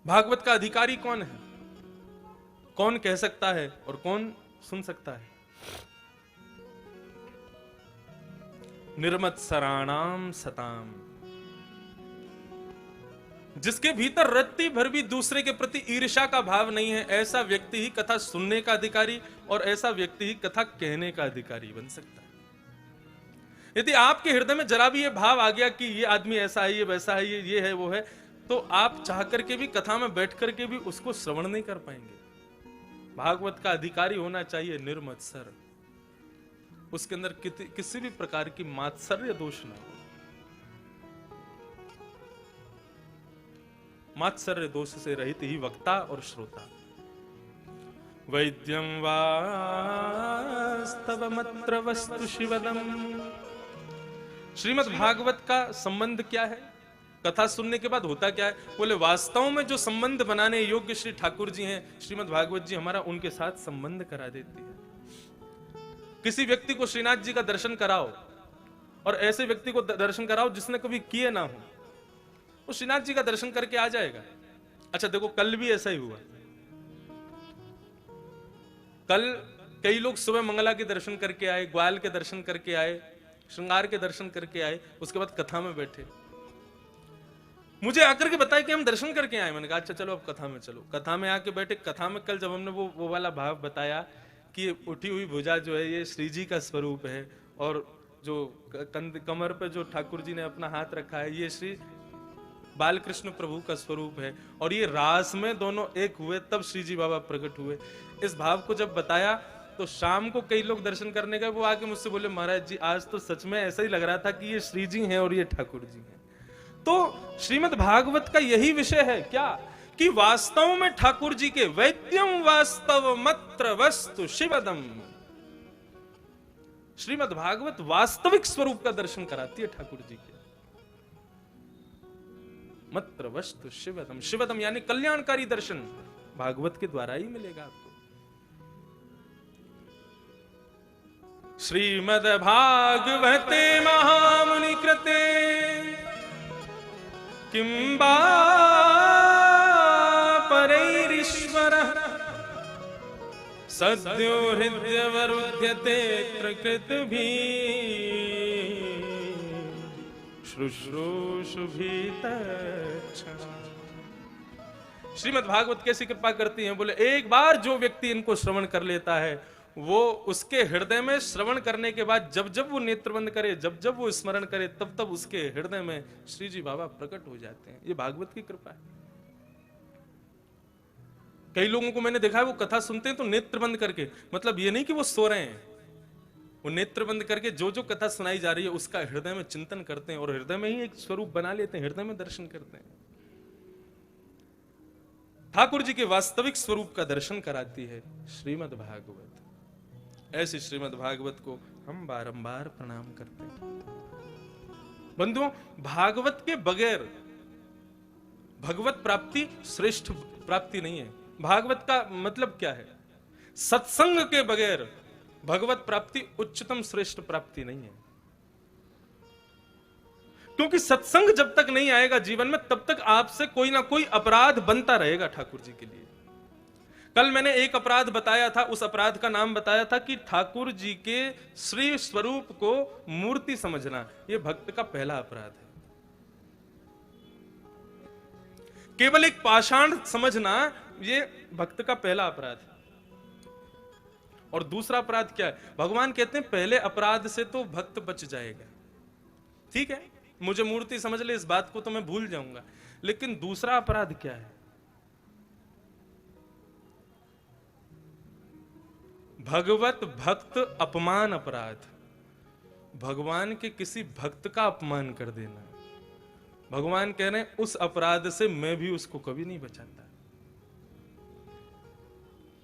भागवत का अधिकारी कौन है? कौन कह सकता है और कौन सुन सकता है? निर्मत्सराणाम सताम, जिसके भीतर रत्ती भर भी दूसरे के प्रति ईर्ष्या का भाव नहीं है, ऐसा व्यक्ति ही कथा सुनने का अधिकारी और ऐसा व्यक्ति ही कथा कहने का अधिकारी बन सकता है। यदि आपके हृदय में जरा भी ये भाव आ गया कि ये आदमी ऐसा है, ये वैसा है, ये है, वो है, तो आप चाह करके भी कथा में बैठ करके भी उसको श्रवण नहीं कर पाएंगे। भागवत का अधिकारी होना चाहिए निर्मत्सर, उसके अंदर किसी भी प्रकार की मात्सर्य दोष ना हो। मात्सर्य दोष से रहित ही वक्ता और श्रोता। वैद्यम वास्तवमत्र वस्तु शिवदम। श्रीमद् भागवत का संबंध क्या है? कथा सुनने के बाद होता क्या है? बोले वास्तव में जो संबंध बनाने योग्य श्री ठाकुर जी हैं, श्रीमद् भागवत जी हमारा उनके साथ संबंध करा देती है। किसी व्यक्ति को श्रीनाथ जी का दर्शन कराओ और ऐसे व्यक्ति को दर्शन कराओ जिसने कभी किए ना हो, वो श्रीनाथ जी का दर्शन करके आ जाएगा। अच्छा देखो, कल भी ऐसा ही हुआ। कल कई लोग सुबह मंगला के दर्शन करके आए, ग्वाल के दर्शन करके आए, श्रृंगार के दर्शन करके आए, उसके बाद कथा में बैठे। मुझे आकर के बताया कि हम दर्शन करके आए। मैंने कहा अच्छा चलो अब कथा में चलो। कथा में आके बैठे। कथा में कल जब हमने वो वाला भाव बताया कि ये उठी हुई भुजा जो है ये श्री जी का स्वरूप है, और जो कमर पे जो ठाकुर जी ने अपना हाथ रखा है ये श्री बालकृष्ण प्रभु का स्वरूप है, और ये रास में दोनों एक हुए तब श्री जी बाबा प्रकट हुए। इस भाव को जब बताया तो शाम को कई लोग दर्शन करने गए, वो आके मुझसे बोले महाराज जी आज तो सच में ऐसा ही लग रहा था कि ये श्री जी हैं और ये ठाकुर जी हैं। तो श्रीमद् भागवत का यही विषय है क्या कि वास्तव में ठाकुर जी के वैद्यम वास्तव मत्र वस्तु शिवदम, श्रीमद् भागवत वास्तविक स्वरूप का दर्शन कराती है ठाकुर जी के। मत्र वस्तु शिवदम, शिवदम यानी कल्याणकारी दर्शन भागवत के द्वारा ही मिलेगा आपको। श्रीमद् भागवते महामुनि कृते किंबा परैरीश्वरः सद्यो हृदयवरुध्यते प्रकृतिभिः शुश्रूषुभितक्षणा। श्रीमद् भागवत कैसी कृपा करती हैं? बोले एक बार जो व्यक्ति इनको श्रवण कर लेता है, वो उसके हृदय में श्रवण करने के बाद जब जब वो नेत्र बंद करे, जब जब वो स्मरण करे, तब तब उसके हृदय में श्री जी बाबा प्रकट हो जाते हैं। ये भागवत की कृपा है। कई लोगों को मैंने देखा है वो कथा सुनते हैं तो नेत्र बंद करके, मतलब ये नहीं कि वो सो रहे हैं, वो नेत्र बंद करके जो जो कथा सुनाई जा रही है उसका हृदय में चिंतन करते हैं और हृदय में ही एक स्वरूप बना लेते हैं, हृदय में दर्शन करते हैं। ठाकुर जी के वास्तविक स्वरूप का दर्शन कराती है श्रीमद् भागवत। ऐसे श्रीमद् भागवत को हम बारंबार प्रणाम करते हैं। बंधुओं, भागवत के बगैर भगवत प्राप्ति श्रेष्ठ प्राप्ति नहीं है। भागवत का मतलब क्या है? सत्संग के बगैर भगवत प्राप्ति उच्चतम श्रेष्ठ प्राप्ति नहीं है। क्योंकि सत्संग जब तक नहीं आएगा जीवन में, तब तक आपसे कोई ना कोई अपराध बनता रहेगा ठाकुर जी के लिए। कल मैंने एक अपराध बताया था, उस अपराध का नाम बताया था कि ठाकुर जी के श्री स्वरूप को मूर्ति समझना, यह भक्त का पहला अपराध है। केवल एक पाषाण समझना ये भक्त का पहला अपराध है। और दूसरा अपराध क्या है? भगवान कहते हैं पहले अपराध से तो भक्त बच जाएगा। ठीक है, मुझे मूर्ति समझ ले, इस बात को तो मैं भूल जाऊंगा, लेकिन दूसरा अपराध क्या है? भगवत भक्त अपमान अपराध। भगवान के किसी भक्त का अपमान कर देना। भगवान कह रहे हैं उस अपराध से मैं भी उसको कभी नहीं बचाता।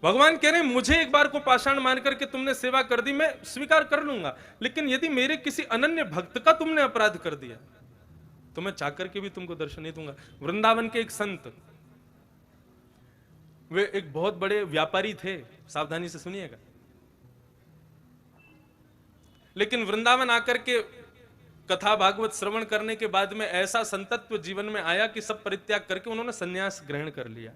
भगवान कह रहे हैं मुझे एक बार को पाषाण मान करके तुमने सेवा कर दी, मैं स्वीकार कर लूंगा, लेकिन यदि मेरे किसी अनन्य भक्त का तुमने अपराध कर दिया तो मैं चाकर के भी तुमको दर्शन नहीं दूंगा। वृंदावन के एक संत, वे एक बहुत बड़े व्यापारी थे, सावधानी से सुनिएगा। लेकिन वृंदावन आकर के कथा भागवत श्रवण करने के बाद में ऐसा संतत्व जीवन में आया कि सब परित्याग करके उन्होंने संन्यास ग्रहण कर लिया।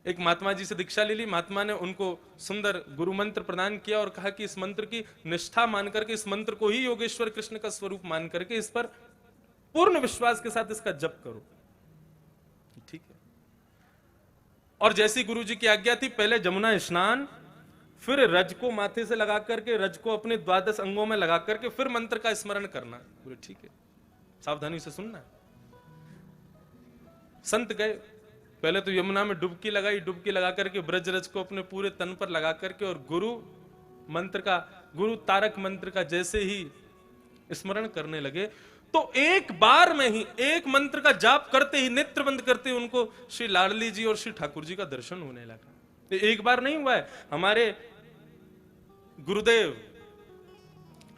एक महात्मा जी से दीक्षा ले ली। महात्मा ने उनको सुंदर गुरु मंत्र प्रदान किया और कहा कि इस मंत्र की निष्ठा मान करके, इस मंत्र को ही योगेश्वर कृष्ण का स्वरूप मान करके इस पर पूर्ण विश्वास के साथ इसका जप करो। ठीक है। और जैसी गुरु जी की आज्ञा थी, पहले जमुना स्नान, फिर रज को माथे से लगा करके, रज को अपने 12 अंगों में लगा करके फिर मंत्र का स्मरण करना। बोले ठीक है, सावधानी से सुनना। संत गए, पहले तो यमुना में डुबकी लगाई, डुबकी लगा करके ब्रज रज को अपने पूरे तन पर लगा करके और गुरु मंत्र का, गुरु तारक मंत्र का जैसे ही स्मरण करने लगे तो एक बार में ही, एक मंत्र का जाप करते ही, नेत्र बंद करते ही उनको श्री लाडली जी और श्री ठाकुर जी का दर्शन होने लगा। एक बार नहीं हुआ है। हमारे गुरुदेव,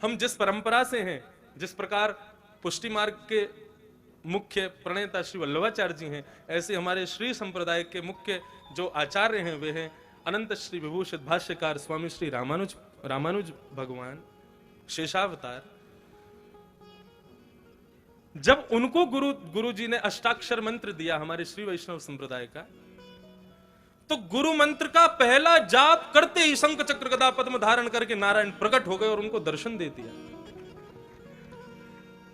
हम जिस परंपरा से हैं, जिस प्रकार पुष्टि मार्ग के मुख्य प्रणेता श्री वल्लभाचार्य जी हैं, ऐसे हमारे श्री संप्रदाय के मुख्य जो आचार्य हैं वे हैं अनंत श्री विभूषित भाष्यकार स्वामी श्री रामानुज भगवान शेषावतार। जब उनको गुरु जी ने अष्टाक्षर मंत्र दिया हमारे श्री वैष्णव संप्रदाय का, तो गुरु मंत्र का पहला जाप करते ही शंख चक्र गदा पद्म धारण करके नारायण प्रकट हो गए और उनको दर्शन दे दिया।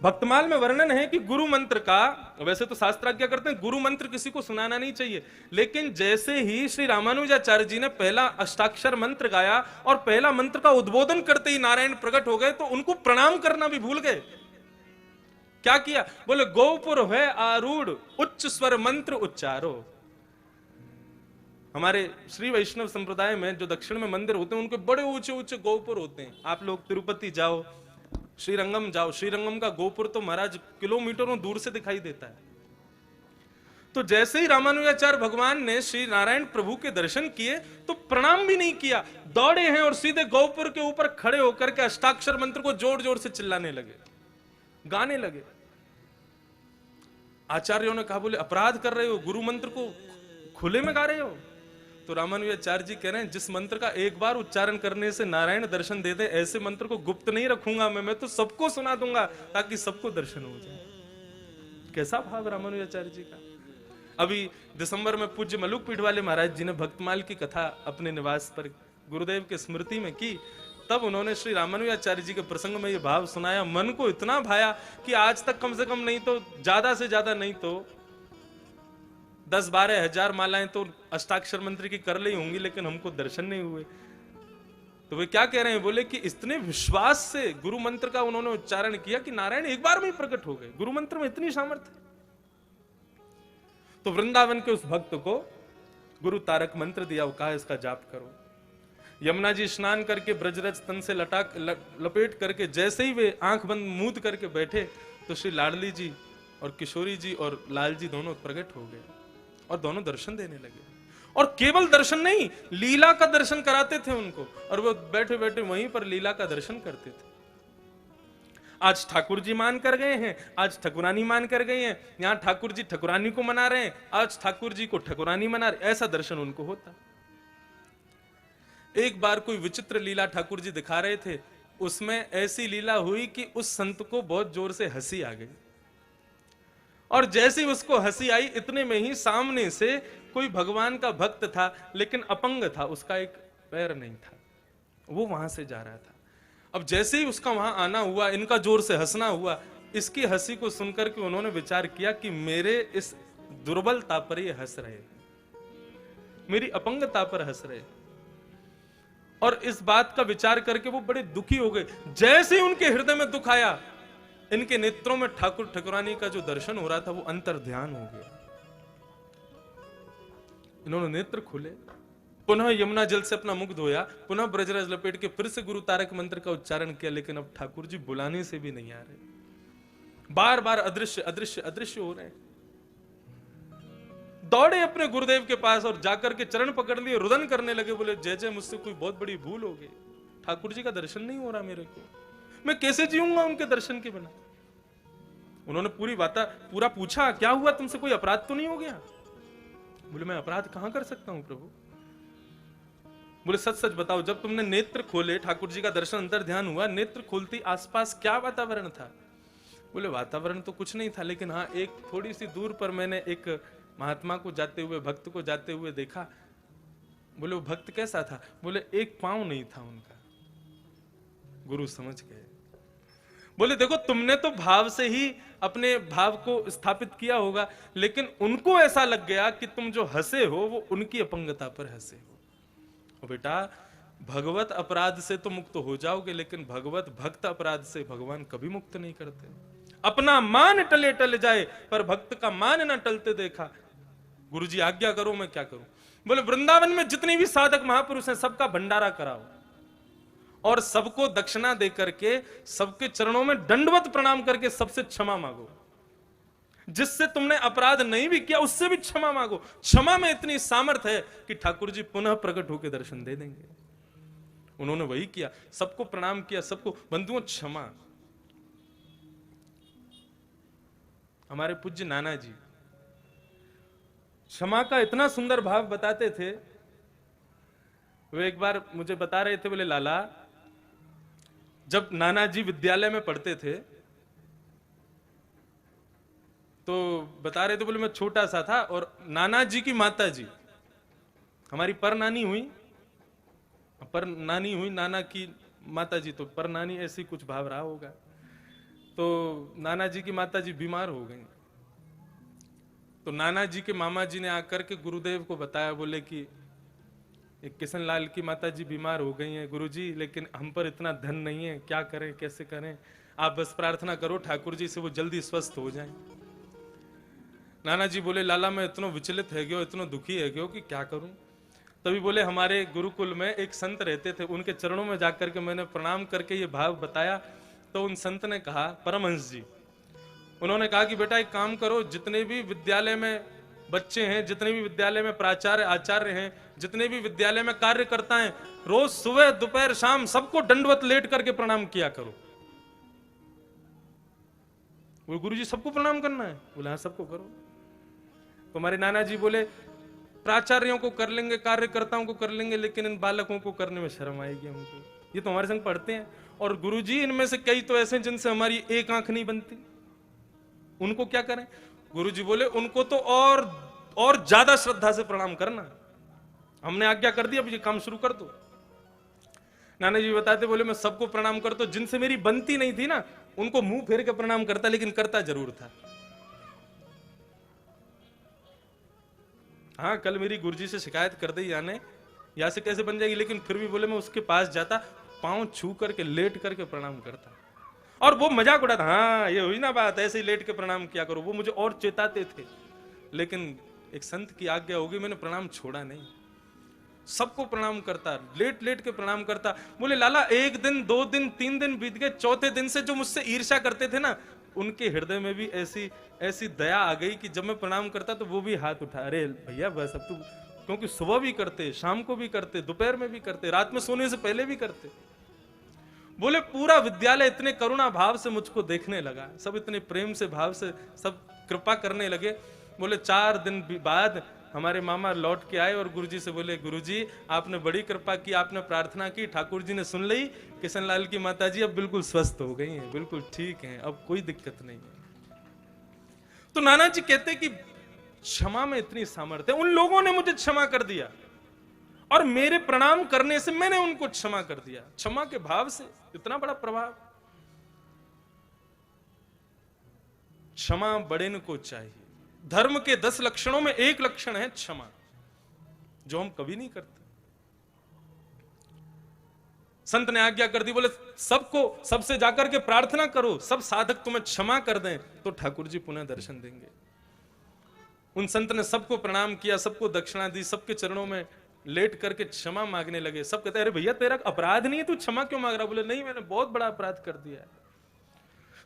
भक्तमाल में वर्णन है कि गुरु मंत्र का, वैसे तो शास्त्राज्ञा करते हैं गुरु मंत्र किसी को सुनाना नहीं चाहिए, लेकिन जैसे ही श्री रामानुजाचार्य जी ने पहला अष्टाक्षर मंत्र गाया और पहला मंत्र का उद्बोधन करते ही नारायण प्रकट हो गए, तो उनको प्रणाम करना भी भूल गए। क्या किया? बोले गोपुर है आरूढ़ उच्च स्वर मंत्र उच्चारो। हमारे श्री वैष्णव संप्रदाय में जो दक्षिण में मंदिर होते हैं उनके बड़े ऊंचे ऊंचे गोपुर होते हैं। आप लोग तिरुपति जाओ, श्रीरंगम जाओ, श्रीरंगम का गोपुर तो महाराज किलोमीटरों दूर से दिखाई देता है। तो जैसे ही रामानुजाचार्य भगवान ने श्री नारायण प्रभु के दर्शन किए तो प्रणाम भी नहीं किया, दौड़े हैं और सीधे गोपुर के ऊपर खड़े होकर के अष्टाक्षर मंत्र को जोर जोर से चिल्लाने लगे, गाने लगे। आचार्यों ने कहा, बोले अपराध कर रहे हो, गुरु मंत्र को खुले में गा रहे हो। तो रामानुजाचार्य जी कह रहे हैं जिस मंत्र का एक बार उच्चारण करने से नारायण दर्शन दे दे, ऐसे मंत्र को गुप्त नहीं रखूंगा मैं तो सबको सुना दूंगा ताकि सबको दर्शन हो जाए। कैसा भाव रामानुजाचार्य जी का। अभी दिसंबर में पूज्य मलुक पीठ वाले महाराज जी ने भक्तमाल की कथा अपने निवास पर गुरुदेव के स्मृति में की, तब उन्होंने श्री रामानुजाचार्य जी के प्रसंग में यह भाव सुनाया। मन को इतना भाया कि आज तक कम से कम नहीं तो ज्यादा से ज्यादा नहीं तो 10-12 हजार मालाएं तो अष्टाक्षर मंत्र की कर ली होंगी, लेकिन हमको दर्शन नहीं हुए। तो वे क्या कह रहे हैं? बोले कि इतने विश्वास से गुरु मंत्र का उन्होंने उच्चारण किया कि नारायण एक बार में ही प्रकट हो गए। गुरु मंत्र में इतनी सामर्थ्य। तो वृंदावन के उस भक्त को गुरु तारक मंत्र दिया, वो कहा इसका जाप करो। यमुना जी स्नान करके ब्रजरज तन से लपेट करके जैसे ही वे आंख बंद मूंद करके बैठे तो श्री लाडली जी और किशोरी जी और लाल जी दोनों प्रकट हो गए और दोनों दर्शन देने लगे। और केवल दर्शन नहीं, लीला का दर्शन कराते थे उनको, और वो बैठे बैठे वहीं पर लीला का दर्शन करते थे। आज ठाकुर जी मान कर गए हैं, आज ठकुरानी मान कर गए हैं, यहां ठाकुर जी ठकुरानी को मना रहे हैं, आज ठाकुर जी को ठकुरानी मना रहे, ऐसा दर्शन उनको होता। एक बार कोई विचित्र लीला ठाकुर जी दिखा रहे थे, उसमें ऐसी लीला हुई कि उस संत को बहुत जोर से हंसी आ गई, और जैसे उसको हंसी आई इतने में ही सामने से कोई भगवान का भक्त था, लेकिन अपंग था, उसका एक पैर नहीं था, वो वहां से जा रहा था। अब जैसे ही उसका वहां आना हुआ, इनका जोर से हंसना हुआ, इसकी हंसी को सुनकर के उन्होंने विचार किया कि मेरे इस दुर्बलता पर ये हंस रहे, मेरी अपंगता पर हंस रहे। और इस बात का विचार करके वो बड़े दुखी हो गए। जैसे ही उनके हृदय में दुख आया, इनके नेत्रों में ठाकुर ठकुरानी का जो दर्शन हो रहा था वो अंतर ध्यान हो गया। इन्होंने नेत्र खुले पुनः यमुना जल से अपना मुख धोया, पुनः ब्रजरज लपेट के फिर से गुरु तारक मंत्र का उच्चारण किया, लेकिन अब ठाकुर जी बुलाने से भी नहीं आ रहे। बार बार अदृश्य अदृश्य अदृश्य हो रहे हैं। दौड़े अपने गुरुदेव के पास और जाकर के चरण पकड़ लिए, रुदन करने लगे, बोले जय जय मुझसे कोई बहुत बड़ी भूल हो गई, ठाकुर जी का दर्शन नहीं हो रहा मेरे को, मैं कैसे जीऊंगा उनके दर्शन के बिना। उन्होंने पूरा पूछा, क्या हुआ तुमसे, कोई अपराध तो नहीं हो गया? बोले मैं अपराध कहां कर सकता हूं प्रभु। बोले सच सच बताओ, जब तुमने नेत्र खोले, ठाकुर जी का दर्शन अंतर ध्यान हुआ, नेत्र खोलती आसपास क्या वातावरण था? बोले वातावरण तो कुछ नहीं था, लेकिन हाँ एक थोड़ी सी दूर पर मैंने एक महात्मा को जाते हुए, भक्त को जाते हुए देखा। बोले वो भक्त कैसा था? बोले एक पांव नहीं था उनका। गुरु समझ गए। बोले देखो तुमने तो भाव से ही अपने भाव को स्थापित किया होगा, लेकिन उनको ऐसा लग गया कि तुम जो हंसे हो वो उनकी अपंगता पर हंसे हो। और बेटा भगवत अपराध से तो मुक्त हो जाओगे, लेकिन भगवत भक्त अपराध से भगवान कभी मुक्त नहीं करते। अपना मान टले टल जाए पर भक्त का मान न टलते देखा। गुरुजी आज्ञा करो, मैं क्या करूं? बोले वृंदावन में जितने भी साधक महापुरुष हैं सबका भंडारा कराओ और सबको दक्षिणा दे करके, सबके चरणों में दंडवत प्रणाम करके सबसे क्षमा मांगो। जिससे तुमने अपराध नहीं भी किया उससे भी क्षमा मांगो। क्षमा में इतनी सामर्थ है कि ठाकुर जी पुनः प्रकट होकर दर्शन दे देंगे। उन्होंने वही किया, सबको प्रणाम किया, सबको। बंधुओं क्षमा, हमारे पूज्य नाना जी क्षमा का इतना सुंदर भाव बताते थे। वे एक बार मुझे बता रहे थे, बोले लाला जब नाना जी विद्यालय में पढ़ते थे तो बता रहे थे, बोले मैं छोटा सा था और नाना जी की माता जी, हमारी पर नानी हुई नाना की माता जी, तो पर नानी ऐसी कुछ भाव रहा होगा। तो नाना जी की माता जी बीमार हो गई, तो नाना जी के मामा जी ने आकर के गुरुदेव को बताया, बोले कि एक किशन लाल की माता जी बीमार हो गई हैं गुरुजी, लेकिन हम पर इतना धन नहीं है, क्या करें कैसे करें, आप बस प्रार्थना करो ठाकुर जी से वो जल्दी स्वस्थ हो जाएं। नाना जी बोले लाला मैं इतना विचलित है गयो, इतना दुखी है गयो कि क्या करूं। तभी बोले हमारे गुरुकुल में एक संत रहते थे, उनके चरणों में जाकर के मैंने प्रणाम करके ये भाव बताया। तो उन संत ने कहा, परमहंस जी, उन्होंने कहा कि बेटा एक काम करो, जितने भी विद्यालय में बच्चे हैं, जितने भी विद्यालय में प्राचार्य आचार्य हैं, जितने भी विद्यालय में कार्यकर्ता हैं, रोज सुबह दोपहर शाम सबको दंडवत लेट करके प्रणाम किया करो। वो गुरुजी सबको प्रणाम करना है? बोले हाँ सबको करो। तो हमारे नाना जी बोले प्राचार्यों को कर लेंगे, कार्यकर्ताओं को कर लेंगे, लेकिन इन बालकों को करने में शर्म आएगी हमको, ये तो हमारे संग पढ़ते हैं। और गुरुजी इनमें से कई तो ऐसे जिनसे हमारी एक आंख नहीं बनती, उनको क्या करें? गुरुजी बोले उनको तो और ज्यादा श्रद्धा से प्रणाम करना, हमने आज्ञा कर दी, अब ये काम शुरू कर दो। नाना जी बताते, बोले मैं सबको प्रणाम करता, जिनसे मेरी बनती नहीं थी ना उनको मुंह फेर के प्रणाम करता, लेकिन करता जरूर था। हाँ कल मेरी गुरुजी से शिकायत कर दी याने यहाँ से कैसे बन जाएगी, लेकिन फिर भी बोले मैं उसके पास जाता, पांव छू करके लेट करके प्रणाम करता, और वो मजाक उड़ाता, हाँ ये हुई ना बात, ऐसे ही लेट के प्रणाम किया करो। वो मुझे और चेताते थे, लेकिन एक संत की आज्ञा होगी, मैंने प्रणाम छोड़ा नहीं, सबको प्रणाम करता, लेट लेट के प्रणाम करता। बोले लाला एक दिन 2 दिन 3 दिन बीत गए, चौथे दिन से जो मुझसे ईर्ष्या करते थे ना, उनके हृदय में भी ऐसी दया आ गई कि जब मैं प्रणाम करता तो वो भी हाथ उठा, अरे भैया बस अब तो, क्योंकि सुबह भी करते, शाम को भी करते, दोपहर में भी करते, रात में सोने से पहले भी करते। बोले पूरा विद्यालय इतने करुणा भाव से मुझको देखने लगा, सब इतने प्रेम से भाव से सब कृपा करने लगे। बोले 4 दिन बाद हमारे मामा लौट के आए और गुरुजी से बोले, गुरुजी आपने बड़ी कृपा की, आपने प्रार्थना की, ठाकुर जी ने सुन ली, किशन लाल की माता जी अब बिल्कुल स्वस्थ हो गई हैं, बिल्कुल ठीक हैं, अब कोई दिक्कत नहीं है। तो नाना जी कहते कि क्षमा में इतनी सामर्थ्य है, उन लोगों ने मुझे क्षमा कर दिया और मेरे प्रणाम करने से मैंने उनको क्षमा कर दिया। क्षमा के भाव से इतना बड़ा प्रभाव। क्षमा बड़े को चाहिए। धर्म के 10 लक्षणों में एक लक्षण है क्षमा, जो हम कभी नहीं करते। संत ने आज्ञा कर दी, बोले सबसे जाकर के प्रार्थना करो, सब साधक तुम्हें क्षमा कर दें तो ठाकुर जी पुनः दर्शन देंगे। उन संत ने सबको प्रणाम किया, सबको दक्षिणा दी, सबके चरणों में लेट करके क्षमा मांगने लगे। सब कहते अरे भैया तेरा अपराध नहीं है, तू क्षमा क्यों मांग रहा? बोले नहीं, मैंने बहुत बड़ा अपराध कर दिया है।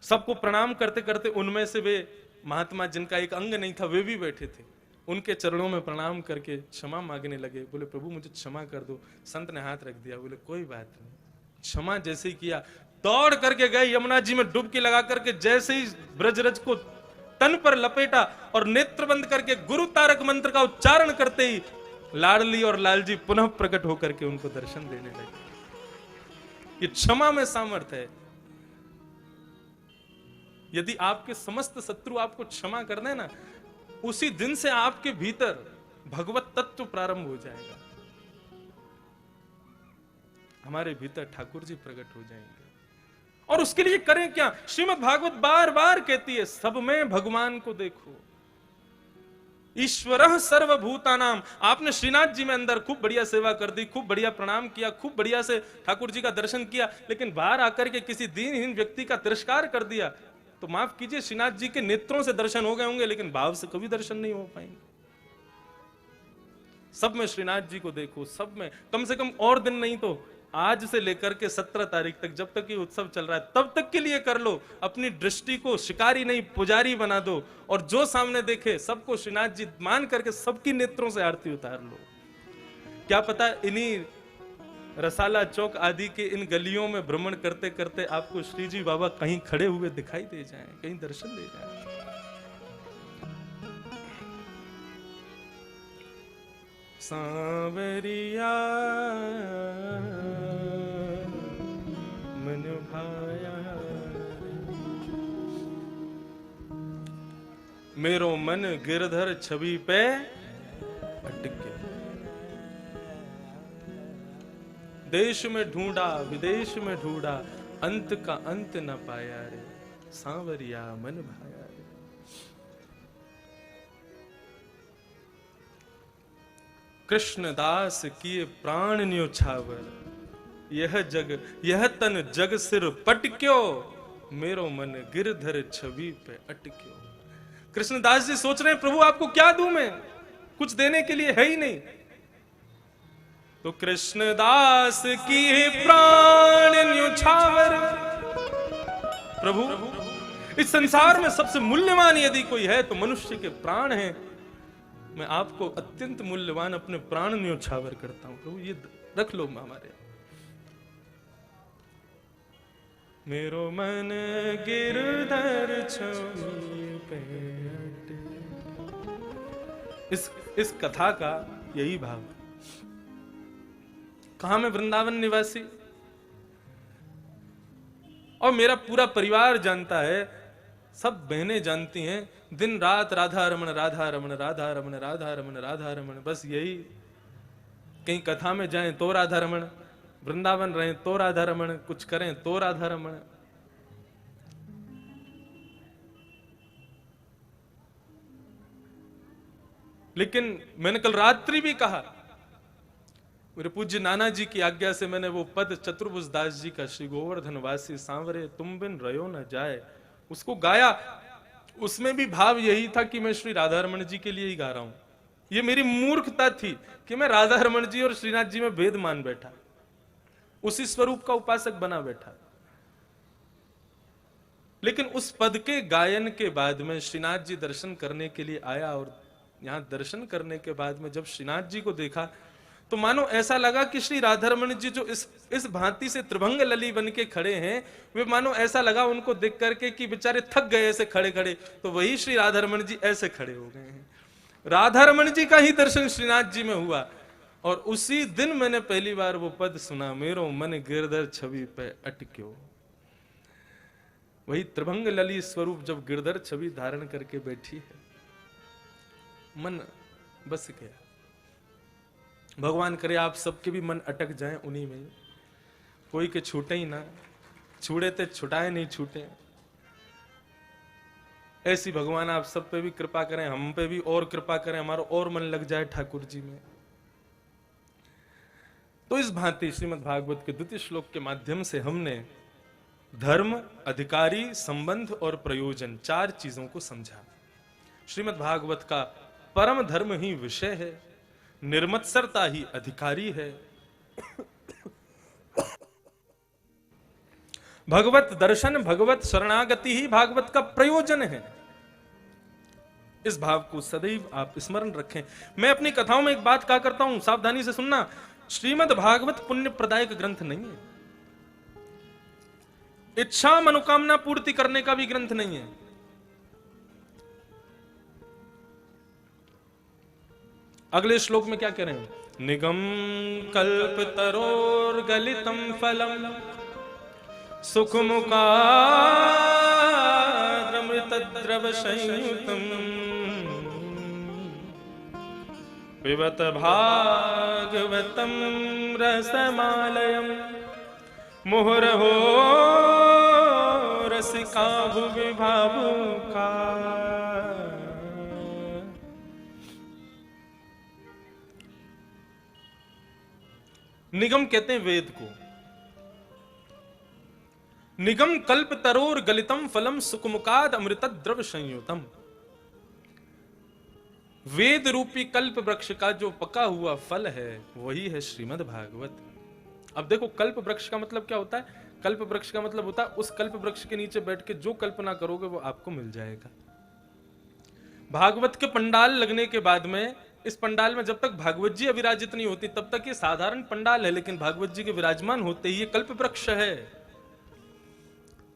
सबको प्रणाम करते करते उनमें से वे महात्मा जिनका एक अंग नहीं था वे भी बैठे थे, उनके चरणों में प्रणाम करके क्षमा मांगने लगे। बोले प्रभु मुझे क्षमा कर दो। संत ने हाथ रख दिया, बोले कोई बात नहीं। क्षमा जैसे ही किया, दौड़ करके गए यमुना जी में डुबकी लगा करके, जैसे ही ब्रजरज को तन पर लपेटा और नेत्र बंद करके गुरु तारक मंत्र का उच्चारण करते ही लाडली और लालजी पुनः प्रकट होकर के उनको दर्शन देने लगे। ये क्षमा में सामर्थ्य है। यदि आपके समस्त शत्रु आपको क्षमा कर देना, उसी दिन से आपके भीतर भगवत तत्व प्रारंभ हो जाएगा। हमारे भीतर ठाकुर जी प्रकट हो जाएंगे। और उसके लिए करें क्या? श्रीमद् भागवत बार बार कहती है, सब में भगवान को देखो। ईश्वरः सर्वभूतानाम। आपने श्रीनाथ जी में अंदर खूब बढ़िया सेवा कर दी, खूब बढ़िया प्रणाम किया, खूब बढ़िया से ठाकुर जी का दर्शन किया, लेकिन बाहर आकर के किसी दीनहीन व्यक्ति का तिरस्कार कर दिया, तो माफ कीजिए, श्रीनाथ जी के नेत्रों से दर्शन हो गए होंगे, लेकिन भाव से कभी दर्शन नहीं हो पाएंगे। सब में श्रीनाथ जी को देखो, सब में। कम से कम और दिन नहीं तो आज से लेकर के 17 तारीख तक, जब तक ये उत्सव चल रहा है, तब तक के लिए कर लो। अपनी दृष्टि को शिकारी नहीं पुजारी बना दो, और जो सामने देखे सबको श्रीनाथ जी मान करके सबकी नेत्रों से आरती उतार लो। क्या पता इन्हीं रसाला चौक आदि के इन गलियों में भ्रमण करते करते आपको श्री जी बाबा कहीं खड़े हुए दिखाई दे जाएं, कहीं दर्शन दे जाएं। सांवरिया मन भाया, मेरो मन गिरधर छवि पे अटक गया। देश में ढूंढा विदेश में ढूंढा, अंत का अंत न पाया रे, सांवरिया मन भाया रे। कृष्णदास किए प्राण न्योछावर, यह जग यह तन जग सिर पटक्यो, मेरो मन गिरधर छवि पे अटक्यो। कृष्णदास जी सोच रहे हैं प्रभु आपको क्या दूं मैं, कुछ देने के लिए है ही नहीं। तो कृष्णदास की प्राण न्योछावर, प्रभु इस संसार में सबसे मूल्यवान यदि कोई है तो मनुष्य के प्राण हैं। मैं आपको अत्यंत मूल्यवान अपने प्राण न्योछावर करता हूं प्रभु, ये रख लो हमारे। मेरो मन गिरधर छवि पे अटके। इस कथा का यही भाव। कहा मैं वृंदावन निवासी, और मेरा पूरा परिवार जानता है, सब बहनें जानती हैं, दिन रात राधा रमण राधा रमण राधा रमण राधा रमण राधा रमण, बस यही। कहीं कथा में जाएं तो राधा रमण, वृंदावन रहें तो राधा रमण, कुछ करें तो राधा रमण। लेकिन मैंने कल रात्रि भी कहा, मेरे पूज्य नाना जी की आज्ञा से मैंने वो पद चतुर्भुज दास जी का, श्री गोवर्धन वासी सांवरे तुम बिन रयो न जाए, उसको गाया। उसमें भी भाव यही था कि मैं श्री राधा रमण जी के लिए ही गा रहा हूं। ये मेरी मूर्खता थी कि मैं राधा रमण जी और श्रीनाथ जी में भेद मान बैठा, उसी स्वरूप का उपासक बना बैठा। लेकिन उस पद के गायन के बाद में श्रीनाथ जी दर्शन करने के लिए आया, और यहां दर्शन करने के बाद में जब श्रीनाथ जी को देखा तो मानो ऐसा लगा कि श्री राधारमण जी जो इस भांति से त्रिभंग लली बन के खड़े हैं, वे मानो ऐसा लगा उनको देख करके कि बेचारे थक गए ऐसे खड़े खड़े, तो वही श्री राधारमण जी ऐसे खड़े हो गए हैं। राधारमण जी का ही दर्शन श्रीनाथ जी में हुआ, और उसी दिन मैंने पहली बार वो पद सुना, मेरो मन गिरधर छवि पे अटक्यो। वही त्रिभंग लली स्वरूप जब गिरधर छवि धारण करके बैठी है, मन बस गया। भगवान करे आप सबके भी मन अटक जाएं उन्हीं में, कोई के छूटे ही ना, छूटे ते छुटाए नहीं छूटे। ऐसी भगवान आप सब पे भी कृपा करें, हम पे भी और कृपा करें, हमारा और मन लग जाए ठाकुर जी में। तो इस भांति श्रीमद् भागवत के द्वितीय श्लोक के माध्यम से हमने धर्म, अधिकारी, संबंध और प्रयोजन, 4 चीजों को समझा। श्रीमद् भागवत का परम धर्म ही विषय है, निर्मत्सरता ही अधिकारी है। भगवत दर्शन, भगवत शरणागति ही भागवत का प्रयोजन है। इस भाव को सदैव आप स्मरण रखें। मैं अपनी कथाओं में एक बात कहा करता हूं, सावधानी से सुनना। श्रीमद् भागवत पुण्य प्रदायक ग्रंथ नहीं है, इच्छा मनोकामना पूर्ति करने का भी ग्रंथ नहीं है। अगले श्लोक में क्या कह रहे हैं? निगम कल्प तरोर गलितम फलम सुखमुखामृत द्रव संयुतम पिबत भागवतम रसमालयम मुहुरहो रसिका भुवि भावुका। निगम कहते हैं वेद को। निगम कल्प तरोर गलितम फलम सुकुमुकाद अमृत द्रव संयुतम। वेद रूपी कल्प वृक्ष का जो पका हुआ फल है वही है श्रीमद् भागवत। अब देखो, कल्प वृक्ष का मतलब क्या होता है? कल्प वृक्ष का मतलब होता है उस कल्प वृक्ष के नीचे बैठ के जो कल्पना करोगे वो आपको मिल जाएगा। भागवत के पंडाल लगने के बाद में, इस पंडाल में जब तक भागवत जी अविराजित नहीं होती तब तक ये साधारण पंडाल है, लेकिन भागवत जी के विराजमान होते ही ये कल्प वृक्ष है।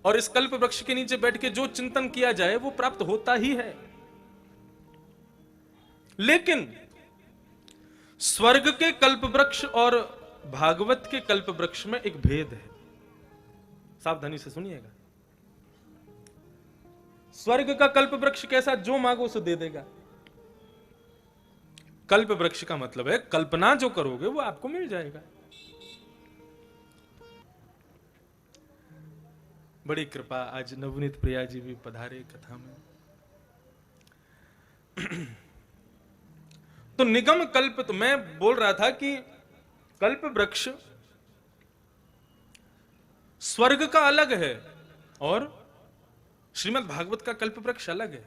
और इस कल्प वृक्ष के नीचे बैठ के जो चिंतन किया जाए वो प्राप्त होता ही है। लेकिन स्वर्ग के कल्प वृक्ष और भागवत के कल्प वृक्ष में एक भेद है, सावधानी से सुनिएगा। स्वर्ग का कल्प वृक्ष कैसा? जो मांगो उसे दे देगा। कल्प वृक्ष का मतलब है कल्पना जो करोगे वो आपको मिल जाएगा। बड़ी कृपा, आज नवनीत प्रिया जी भी पधारे कथा में। तो निगम कल्प, तो मैं बोल रहा था कि कल्प वृक्ष स्वर्ग का अलग है और श्रीमद् भागवत का कल्प वृक्ष अलग है।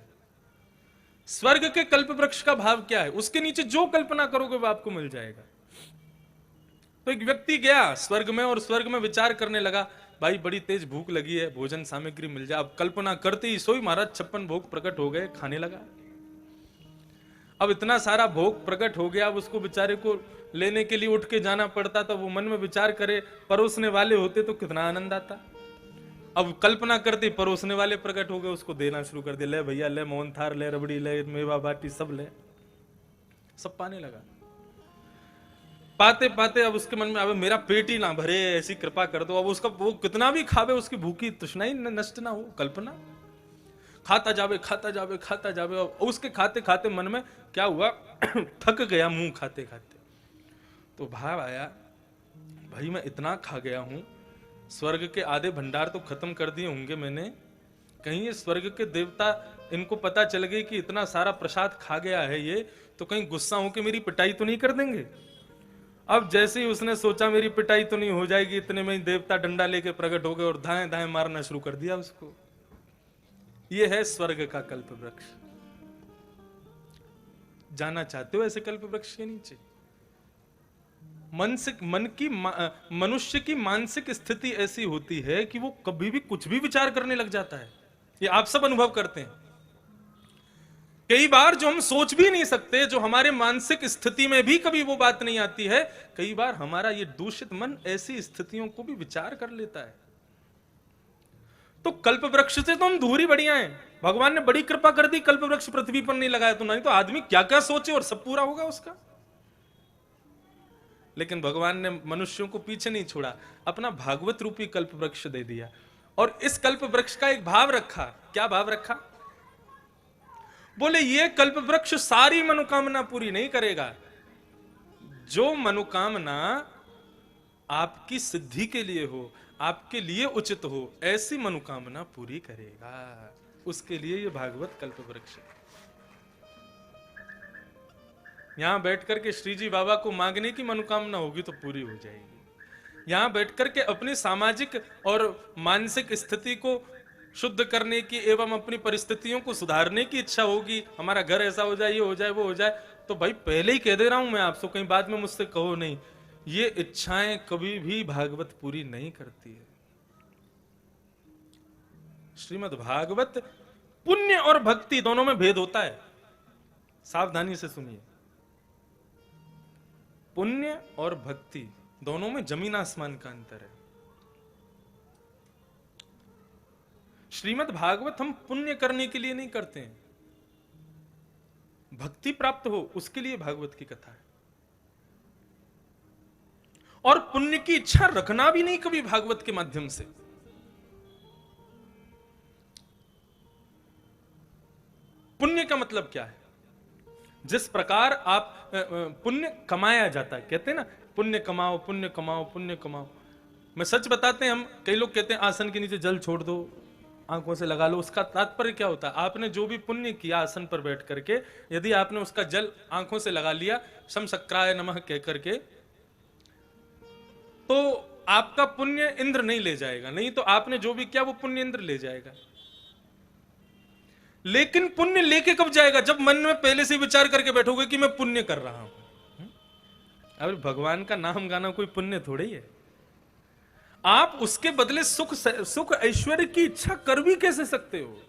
स्वर्ग के कल्प वृक्ष का भाव क्या है? उसके नीचे जो कल्पना करोगे वो आपको मिल जाएगा। तो एक व्यक्ति गया स्वर्ग में और स्वर्ग में विचार करने लगा, भाई बड़ी तेज भूख लगी है, भोजन सामग्री मिल जाए। अब कल्पना करते ही सोई महाराज 56 भोग प्रकट हो गए, खाने लगा। अब इतना सारा भोग प्रकट हो गया, अब उसको बेचारे को लेने के लिए उठ के जाना पड़ता था। वो मन में विचार करे, परोसने वाले होते तो कितना आनंद आता। अब कल्पना करते परोसने वाले प्रकट हो गए, उसको देना शुरू कर दिया। ले भैया ले, मोहन थार ले, रबड़ी ले, मेवा बाटी सब ले, सब पाने लगा। पाते पाते अब उसके मन में अब मेरा पेट ही ना भरे, ऐसी कृपा कर दो। अब उसका वो कितना भी खावे उसकी भूखी तृष्णा ही नष्ट ना हो। कल्पना खाता जावे खाता जावे खाता जावे। और उसके खाते खाते मन में क्या हुआ, थक गया मुंह खाते खाते। तो भाव आया, भाई मैं इतना खा गया हूं, स्वर्ग के आधे भंडार तो खत्म कर दिए होंगे मैंने। कहीं ये स्वर्ग के देवता, इनको पता चल गई कि इतना सारा प्रसाद खा गया है ये, तो कहीं गुस्सा होकर मेरी पिटाई तो नहीं कर देंगे। अब जैसे ही उसने सोचा मेरी पिटाई तो नहीं हो जाएगी, इतने में ही देवता डंडा लेके प्रकट हो गए और दाएं दाएं मारना शुरू कर दिया उसको। ये है स्वर्ग का कल्प वृक्ष। जाना चाहते हो ऐसे कल्प वृक्ष के नीचे? मनुष्य की मानसिक स्थिति ऐसी होती है कि वो कभी भी कुछ भी विचार करने लग जाता है। ये आप सब अनुभव करते हैं। कई बार जो हम सोच भी नहीं सकते, जो हमारे मानसिक स्थिति में भी कभी वो बात नहीं आती है, कई बार हमारा ये दूषित मन ऐसी स्थितियों को भी विचार कर लेता है। तो कल्प वृक्ष से तो हम दूर ही बढ़िया हैं। भगवान ने बड़ी कृपा कर दी, कल्प वृक्ष पृथ्वी पर नहीं लगाया, तो नहीं तो आदमी क्या क्या सोचे और सब पूरा होगा उसका। लेकिन भगवान ने मनुष्यों को पीछे नहीं छोड़ा, अपना भागवत रूपी कल्प वृक्ष दे दिया। और इस कल्प वृक्ष का एक भाव रखा। क्या भाव रखा? बोले ये कल्प वृक्ष सारी मनोकामना पूरी नहीं करेगा, जो मनोकामना आपकी सिद्धि के लिए हो, आपके लिए उचित हो, ऐसी मनोकामना पूरी करेगा। उसके लिए ये भागवत कल्प वृक्ष है। यहां बैठकर के श्री जी बाबा को मांगने की मनोकामना होगी तो पूरी हो जाएगी। यहां बैठकर के अपनी सामाजिक और मानसिक स्थिति को शुद्ध करने की एवं अपनी परिस्थितियों को सुधारने की इच्छा होगी, हमारा घर ऐसा हो जाए, ये हो जाए, वो हो जाए, तो भाई पहले ही कह दे रहा हूं मैं आपसे, कहीं बाद में मुझसे कहो नहीं, ये इच्छाएं कभी भी भागवत पूरी नहीं करती है। श्रीमद् भागवत पुण्य और भक्ति दोनों में भेद होता है, सावधानी से सुनिए। पुण्य और भक्ति दोनों में जमीन आसमान का अंतर है। श्रीमद् भागवत हम पुण्य करने के लिए नहीं करते हैं, भक्ति प्राप्त हो उसके लिए भागवत की कथा है। और पुण्य की इच्छा रखना भी नहीं कभी भागवत के माध्यम से। पुण्य का मतलब क्या है? जिस प्रकार आप पुण्य कमाया जाता है, कहते हैं ना पुण्य कमाओ पुण्य कमाओ पुण्य कमाओ। मैं सच बताते हैं, हम कई लोग कहते हैं आसन के नीचे जल छोड़ दो, आंखों से लगा लो। उसका तात्पर्य क्या होता है? आपने जो भी पुण्य किया आसन पर बैठ करके, यदि आपने उसका जल आंखों से लगा लिया शम शक्राय नमः कह करके, तो आपका पुण्य इंद्र नहीं ले जाएगा, नहीं तो आपने जो भी किया वो पुण्य इंद्र ले जाएगा। लेकिन पुण्य लेके कब जाएगा? जब मन में पहले से विचार करके बैठोगे कि मैं पुण्य कर रहा हूं। अरे भगवान का नाम गाना कोई पुण्य थोड़ी ही है। आप उसके बदले सुख ऐश्वर्य की इच्छा कर भी कैसे सकते हो?